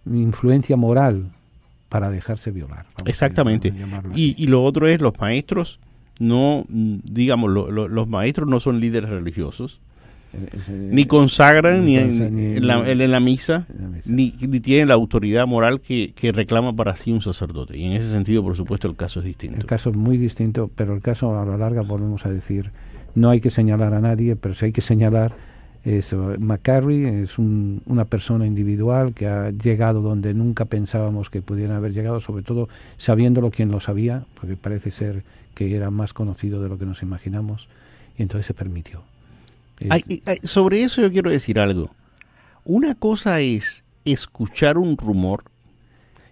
[SPEAKER 1] influencia moral para dejarse violar.
[SPEAKER 2] Exactamente. Y lo otro es los maestros... No, digamos, los maestros no son líderes religiosos, ni consagran ni en la misa, ni tienen la autoridad moral que reclama para sí un sacerdote. Y en ese sentido, por supuesto, el caso es distinto.
[SPEAKER 1] El caso es muy distinto, pero el caso a la larga, volvemos a decir, no hay que señalar a nadie, pero sí hay que señalar eso. McCarry es una persona individual que ha llegado donde nunca pensábamos que pudieran haber llegado, sobre todo sabiéndolo quien lo sabía, porque parece ser que era más conocido de lo que nos imaginamos, y entonces se permitió.
[SPEAKER 2] Sobre eso yo quiero decir algo. Una cosa es escuchar un rumor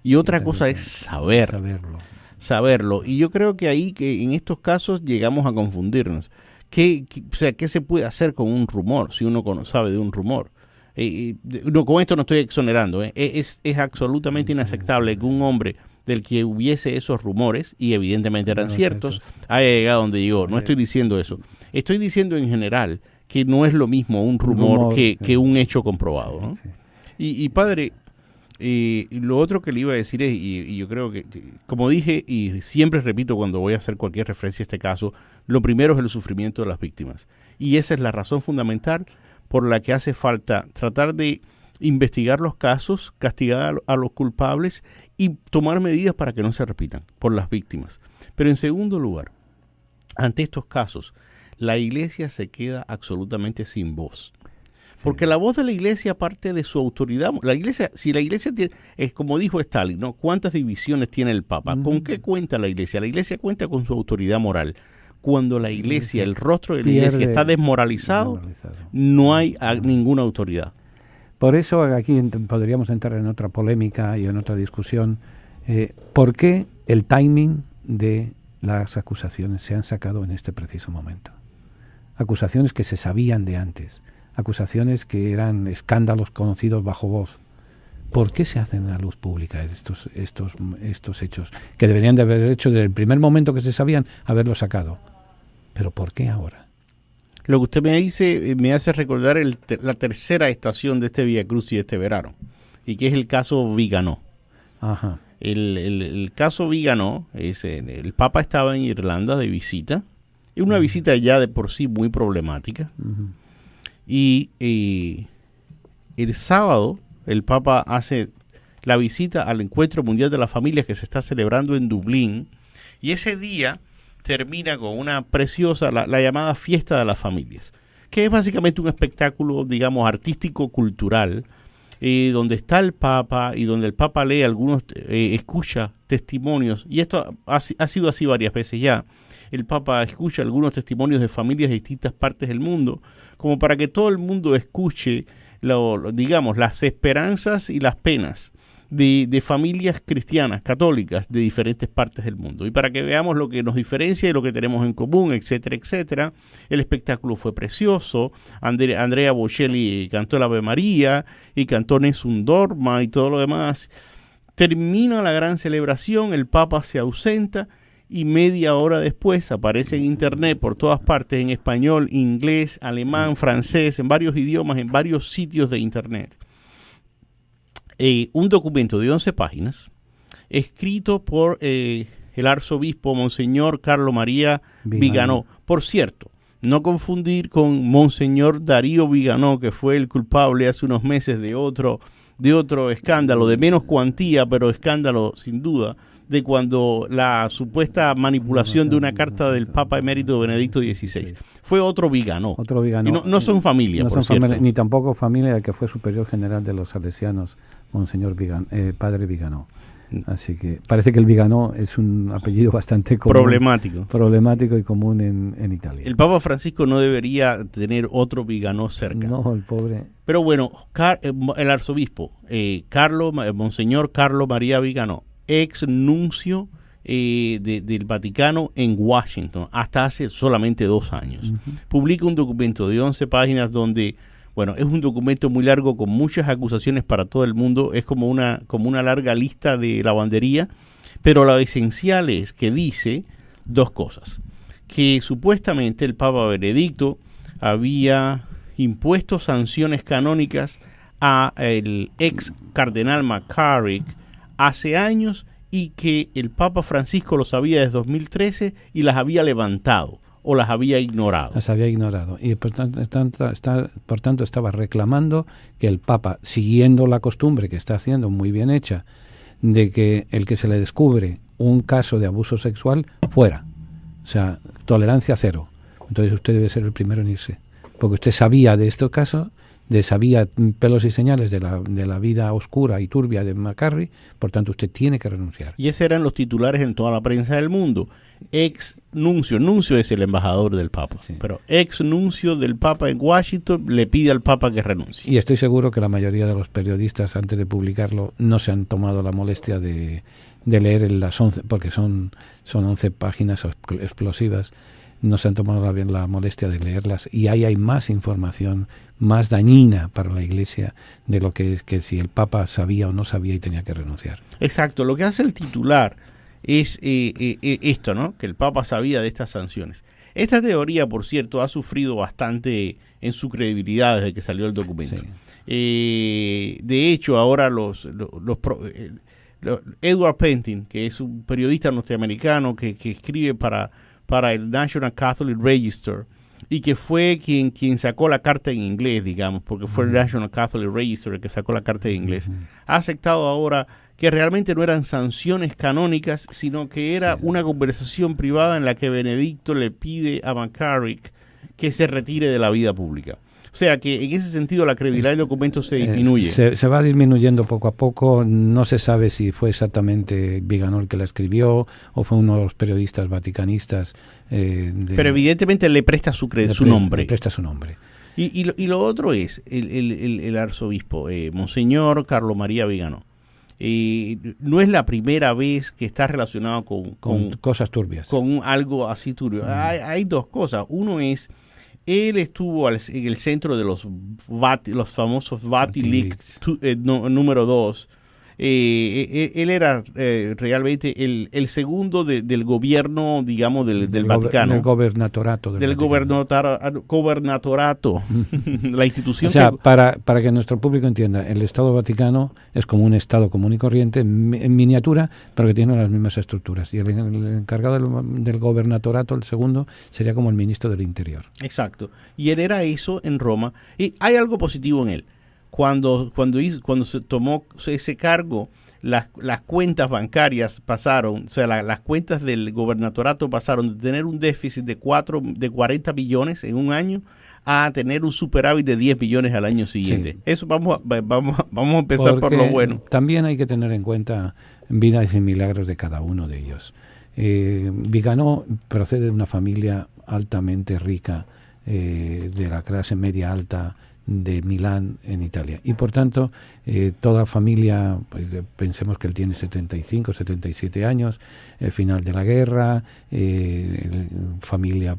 [SPEAKER 2] y otra cosa es saberlo. Y yo creo que ahí, que en estos casos llegamos a confundirnos. ¿Qué se puede hacer con un rumor si uno sabe de un rumor? Con esto no estoy exonerando. Es absolutamente inaceptable que un hombre del que hubiese esos rumores, y evidentemente eran ciertos, haya llegado donde llegó. No estoy diciendo eso. Estoy diciendo en general que no es lo mismo un rumor que un hecho comprobado, ¿no? Sí. Y padre, lo otro que le iba a decir es, y yo creo que, como dije, y siempre repito cuando voy a hacer cualquier referencia a este caso, lo primero es el sufrimiento de las víctimas. Y esa es la razón fundamental por la que hace falta tratar de investigar los casos, castigar a los culpables y tomar medidas para que no se repitan por las víctimas. Pero en segundo lugar, ante estos casos, la Iglesia se queda absolutamente sin voz. Porque la voz de la iglesia parte de su autoridad. La iglesia, si la iglesia tiene, es como dijo Stalin, ¿no? ¿Cuántas divisiones tiene el Papa? ¿Con qué cuenta la iglesia? La iglesia cuenta con su autoridad moral. Cuando la iglesia, el rostro de la iglesia está desmoralizado, no hay ninguna autoridad.
[SPEAKER 1] Por eso aquí podríamos entrar en otra polémica y en otra discusión. ¿Por qué el timing de las acusaciones se han sacado en este preciso momento? Acusaciones que se sabían de antes, acusaciones que eran escándalos conocidos bajo voz. ¿Por qué se hacen a luz pública estos hechos? Que deberían de haber hecho desde el primer momento que se sabían, haberlos sacado. ¿Pero por qué ahora?
[SPEAKER 2] Lo que usted me dice me hace recordar la tercera estación de este Vía Crucis de este verano, y que es el caso Viganò.
[SPEAKER 1] Ajá.
[SPEAKER 2] El caso Viganò es el Papa estaba en Irlanda de visita, y una visita ya de por sí muy problemática. Y el sábado el Papa hace la visita al Encuentro Mundial de las Familias que se está celebrando en Dublín, y ese día termina con una preciosa, la llamada Fiesta de las Familias, que es básicamente un espectáculo, digamos, artístico-cultural, donde está el Papa y donde el Papa lee algunos, escucha testimonios, y esto ha sido así varias veces ya. El Papa escucha algunos testimonios de familias de distintas partes del mundo, como para que todo el mundo escuche, digamos, las esperanzas y las penas de familias cristianas, católicas, de diferentes partes del mundo. Y para que veamos lo que nos diferencia y lo que tenemos en común, etcétera, etcétera. El espectáculo fue precioso. Andrea Bocelli cantó el Ave María y cantó Nessun Dorma y todo lo demás. Termina la gran celebración, el Papa se ausenta y media hora después aparece en internet por todas partes, en español, inglés, alemán, francés, en varios idiomas, en varios sitios de internet. Un documento de 11 páginas, escrito por el arzobispo Monseñor Carlo María Viganò. Por cierto, no confundir con Monseñor Darío Viganò, que fue el culpable hace unos meses de otro escándalo, de menos cuantía, pero escándalo sin duda, de cuando la supuesta manipulación de una carta del Papa Emérito Benedicto XVI. Fue otro Viganò.
[SPEAKER 1] Otro Viganò.
[SPEAKER 2] Y no son familia,
[SPEAKER 1] no
[SPEAKER 2] por
[SPEAKER 1] son
[SPEAKER 2] cierto.
[SPEAKER 1] familia, ni tampoco familia del que fue superior general de los salesianos, Monseñor Padre Viganò. Así que parece que el Viganò es un apellido bastante común, problemático y común en Italia.
[SPEAKER 2] El Papa Francisco no debería tener otro Viganò cerca.
[SPEAKER 1] No, el pobre.
[SPEAKER 2] Pero bueno, el arzobispo, Monseñor Carlo María Viganò, ex nuncio del Vaticano en Washington, hasta hace solamente 2 años. Publica un documento de 11 páginas donde, bueno, es un documento muy largo con muchas acusaciones para todo el mundo, es como una larga lista de lavandería, pero lo esencial es que dice 2 cosas. Que supuestamente el Papa Benedicto había impuesto sanciones canónicas a el ex cardenal McCarrick hace años, y que el Papa Francisco lo sabía desde 2013 y las había levantado o las había ignorado.
[SPEAKER 1] Las había ignorado y por tanto estaba reclamando que el Papa, siguiendo la costumbre que está haciendo muy bien hecha, de que el que se le descubre un caso de abuso sexual, fuera. O sea, tolerancia cero. Entonces usted debe ser el primero en irse. Porque usted sabía de estos casos, sabía pelos y señales de la vida oscura y turbia de McCarrick, por tanto usted tiene que renunciar.
[SPEAKER 2] Y esos eran los titulares en toda la prensa del mundo. Ex nuncio es el embajador del Papa, sí. Pero ex nuncio del Papa en Washington le pide al Papa que renuncie.
[SPEAKER 1] Y estoy seguro que la mayoría de los periodistas, antes de publicarlo, no se han tomado la molestia de leer las 11, porque son 11 páginas explosivas, no se han tomado la molestia de leerlas, y ahí hay más información, más dañina para la Iglesia de lo que si el Papa sabía o no sabía y tenía que renunciar.
[SPEAKER 2] Exacto, lo que hace el titular es esto, ¿no? Que el Papa sabía de estas sanciones. Esta teoría, por cierto, ha sufrido bastante en su credibilidad desde que salió el documento. Sí. De hecho, ahora Edward Pentin, que es un periodista norteamericano que escribe para el National Catholic Register, y que fue quien sacó la carta en inglés, digamos, porque fue el National Catholic Register el que sacó la carta en inglés, ha aceptado ahora que realmente no eran sanciones canónicas, sino que era una conversación privada en la que Benedicto le pide a McCarrick que se retire de la vida pública. O sea que en ese sentido la credibilidad del documento se disminuye.
[SPEAKER 1] Se va disminuyendo poco a poco. No se sabe si fue exactamente Viganò el que la escribió o fue uno de los periodistas vaticanistas.
[SPEAKER 2] Pero evidentemente le presta su nombre.
[SPEAKER 1] Le presta su nombre.
[SPEAKER 2] Y lo otro es el arzobispo, Monseñor Carlo María Viganò. No es la primera vez que está relacionado con
[SPEAKER 1] cosas turbias.
[SPEAKER 2] Con algo así turbio. Hay dos cosas. Uno es, él estuvo en el centro de los famosos Vati Leaks número 2. Él era realmente el segundo del gobierno, digamos, del Vaticano.
[SPEAKER 1] Del gobernatorato.
[SPEAKER 2] Del gobernatorato. La institución.
[SPEAKER 1] O sea, para que nuestro público entienda, el Estado Vaticano es como un Estado común y corriente, en miniatura, pero que tiene las mismas estructuras. Y el encargado del gobernatorato, el segundo, sería como el ministro del Interior.
[SPEAKER 2] Exacto. Y él era eso en Roma. Y hay algo positivo en él. Cuando se tomó ese cargo, las cuentas bancarias pasaron, o sea, las cuentas del gobernatorato pasaron de tener un déficit de 40 billones en un año a tener un superávit de 10 billones al año siguiente. Sí. Eso vamos a empezar por lo bueno.
[SPEAKER 1] También hay que tener en cuenta vidas y milagros de cada uno de ellos. Viganò procede de una familia altamente rica, de la clase media alta de Milán, en Italia, y por tanto toda familia, pues, pensemos que él tiene 75, 77 años, final de la guerra, familia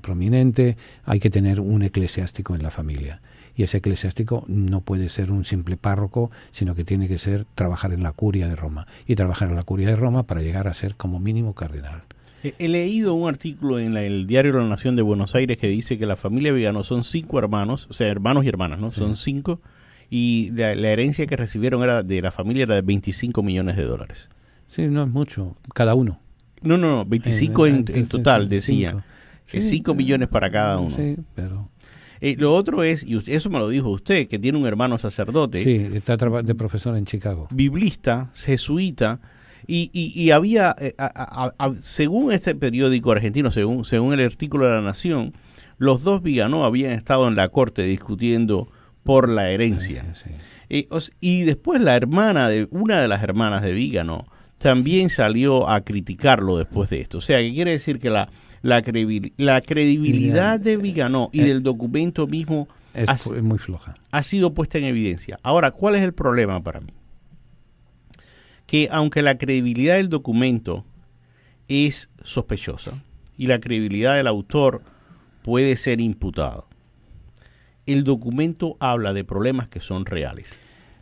[SPEAKER 1] prominente, hay que tener un eclesiástico en la familia, y ese eclesiástico no puede ser un simple párroco, sino que tiene que trabajar en la curia de Roma, y trabajar en la curia de Roma para llegar a ser como mínimo cardenal.
[SPEAKER 2] He leído un artículo en el diario La Nación de Buenos Aires que dice que la familia Viganò son 5 hermanos, o sea, hermanos y hermanas, ¿no? Sí. Son 5, y la herencia que recibieron de la familia era de $25 millones.
[SPEAKER 1] Sí, no es mucho, cada uno.
[SPEAKER 2] No, 25 en total, decía. Sí, 5 millones para cada uno.
[SPEAKER 1] Sí, pero...
[SPEAKER 2] lo otro es, y eso me lo dijo usted, que tiene un hermano sacerdote.
[SPEAKER 1] Sí, está de profesor en Chicago.
[SPEAKER 2] Biblista, jesuita. Y había, según este periódico argentino, según el artículo de La Nación, los dos Viganò habían estado en la corte discutiendo por la herencia. Sí. Y después una de las hermanas de Viganò también salió a criticarlo después de esto. O sea, que quiere decir que la credibilidad de Viganò y del documento mismo
[SPEAKER 1] es muy floja.
[SPEAKER 2] Ha sido puesta en evidencia. Ahora, ¿cuál es el problema para mí? Que aunque la credibilidad del documento es sospechosa y la credibilidad del autor puede ser imputada, el documento habla de problemas que son reales.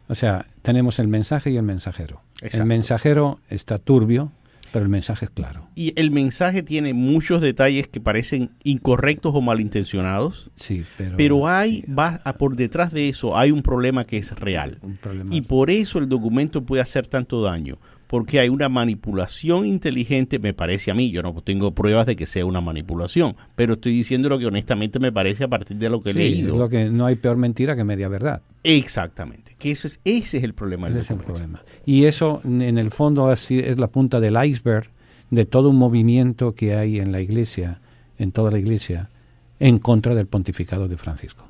[SPEAKER 1] O sea, tenemos el mensaje y el mensajero.
[SPEAKER 2] Exacto.
[SPEAKER 1] El mensajero está turbio, pero el mensaje es claro.
[SPEAKER 2] Y el mensaje tiene muchos detalles que parecen incorrectos o malintencionados.
[SPEAKER 1] Sí,
[SPEAKER 2] pero por detrás de eso hay un problema que es real. Y por eso el documento puede hacer tanto daño. Porque hay una manipulación inteligente, me parece a mí. Yo no tengo pruebas de que sea una manipulación, pero estoy diciendo lo que honestamente me parece a partir de lo que he leído.
[SPEAKER 1] Lo que no hay peor mentira que media verdad.
[SPEAKER 2] Exactamente. Que ese es el problema del documento.
[SPEAKER 1] Es el problema. Y eso, en el fondo, así es la punta del iceberg de todo un movimiento que hay en la Iglesia, en toda la Iglesia, en contra del pontificado de Francisco.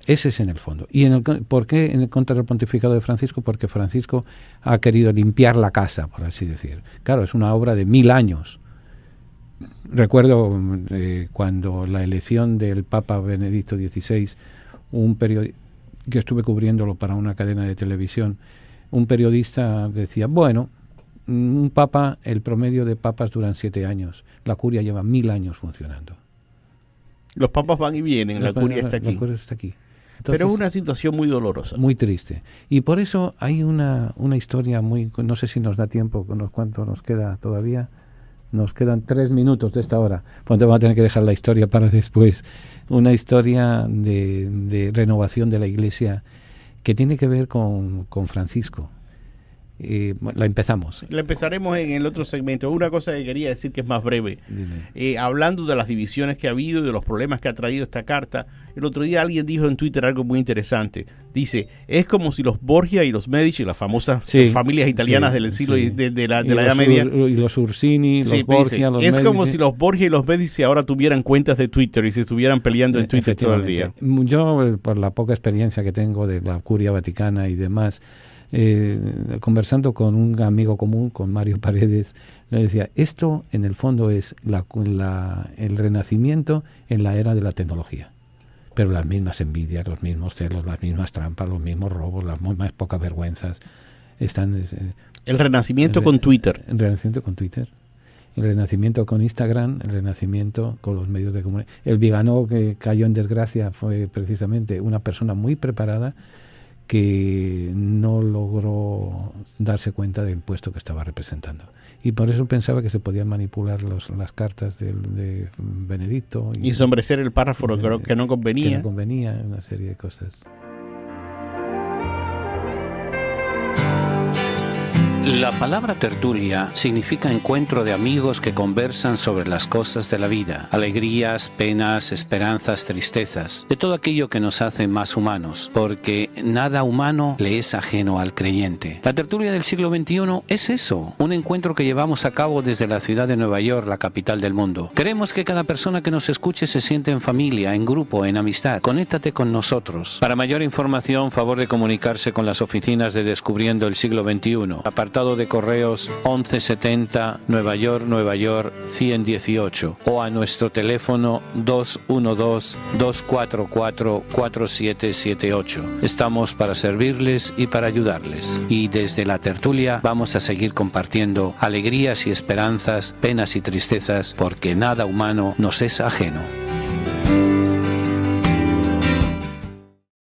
[SPEAKER 1] Ese es en el fondo. ¿Y por qué en contra del pontificado de Francisco? Porque Francisco ha querido limpiar la casa, por así decir. Claro, es una obra de 1000 años. Recuerdo cuando la elección del Papa Benedicto XVI, un periodista que estuve cubriéndolo para una cadena de televisión, un periodista decía, bueno, un papa, el promedio de papas duran 7 años. La curia lleva 1000 años funcionando.
[SPEAKER 2] Los papas van y vienen, la curia está aquí.
[SPEAKER 1] La curia está aquí.
[SPEAKER 2] Entonces, pero es una situación muy dolorosa.
[SPEAKER 1] Muy triste. Y por eso hay una historia muy... No sé si nos da tiempo, cuánto nos queda todavía. Nos quedan 3 minutos de esta hora. Pues vamos a tener que dejar la historia para después. Una historia de renovación de la Iglesia que tiene que ver con Francisco. La empezamos.
[SPEAKER 2] La empezaremos en el otro segmento. Una cosa que quería decir que es más breve. Hablando de las divisiones que ha habido y de los problemas que ha traído esta carta, el otro día alguien dijo en Twitter algo muy interesante. Dice, es como si los Borgia y los Medici, las famosas familias italianas del siglo de la Edad Media,
[SPEAKER 1] y los Ursini, los Borgia, los
[SPEAKER 2] es
[SPEAKER 1] Medici.
[SPEAKER 2] como si los Borgia y los Medici ahora tuvieran cuentas de Twitter y se estuvieran peleando en Twitter todo el día.
[SPEAKER 1] Yo, por la poca experiencia que tengo de la Curia Vaticana y demás, conversando con un amigo común, con Mario Paredes, le decía, esto en el fondo es el renacimiento en la era de la tecnología, pero las mismas envidias, los mismos celos, las mismas trampas, los mismos robos, las mismas pocas vergüenzas están.
[SPEAKER 2] El renacimiento con Twitter.
[SPEAKER 1] El renacimiento con Twitter. El renacimiento con Instagram, el renacimiento con los medios de comunicación. El Viganò que cayó en desgracia fue precisamente una persona muy preparada que no logró darse cuenta del puesto que estaba representando. Y por eso pensaba que se podían manipular las cartas de Benedicto. Y ensombrecer
[SPEAKER 2] el párrafo que no convenía.
[SPEAKER 1] Que no convenía, una serie de cosas.
[SPEAKER 3] La palabra tertulia significa encuentro de amigos que conversan sobre las cosas de la vida, alegrías, penas, esperanzas, tristezas, de todo aquello que nos hace más humanos, porque nada humano le es ajeno al creyente. La tertulia del siglo XXI es eso, un encuentro que llevamos a cabo desde la ciudad de Nueva York, la capital del mundo. Queremos que cada persona que nos escuche se siente en familia, en grupo, en amistad. Conéctate con nosotros. Para mayor información, favor de comunicarse con las oficinas de Descubriendo el Siglo XXI. Apartado de correos 1170 Nueva York 118 o a nuestro teléfono 212-244-4778. Estamos para servirles y para ayudarles. Y desde la tertulia vamos a seguir compartiendo alegrías y esperanzas, penas y tristezas, porque nada humano nos es ajeno.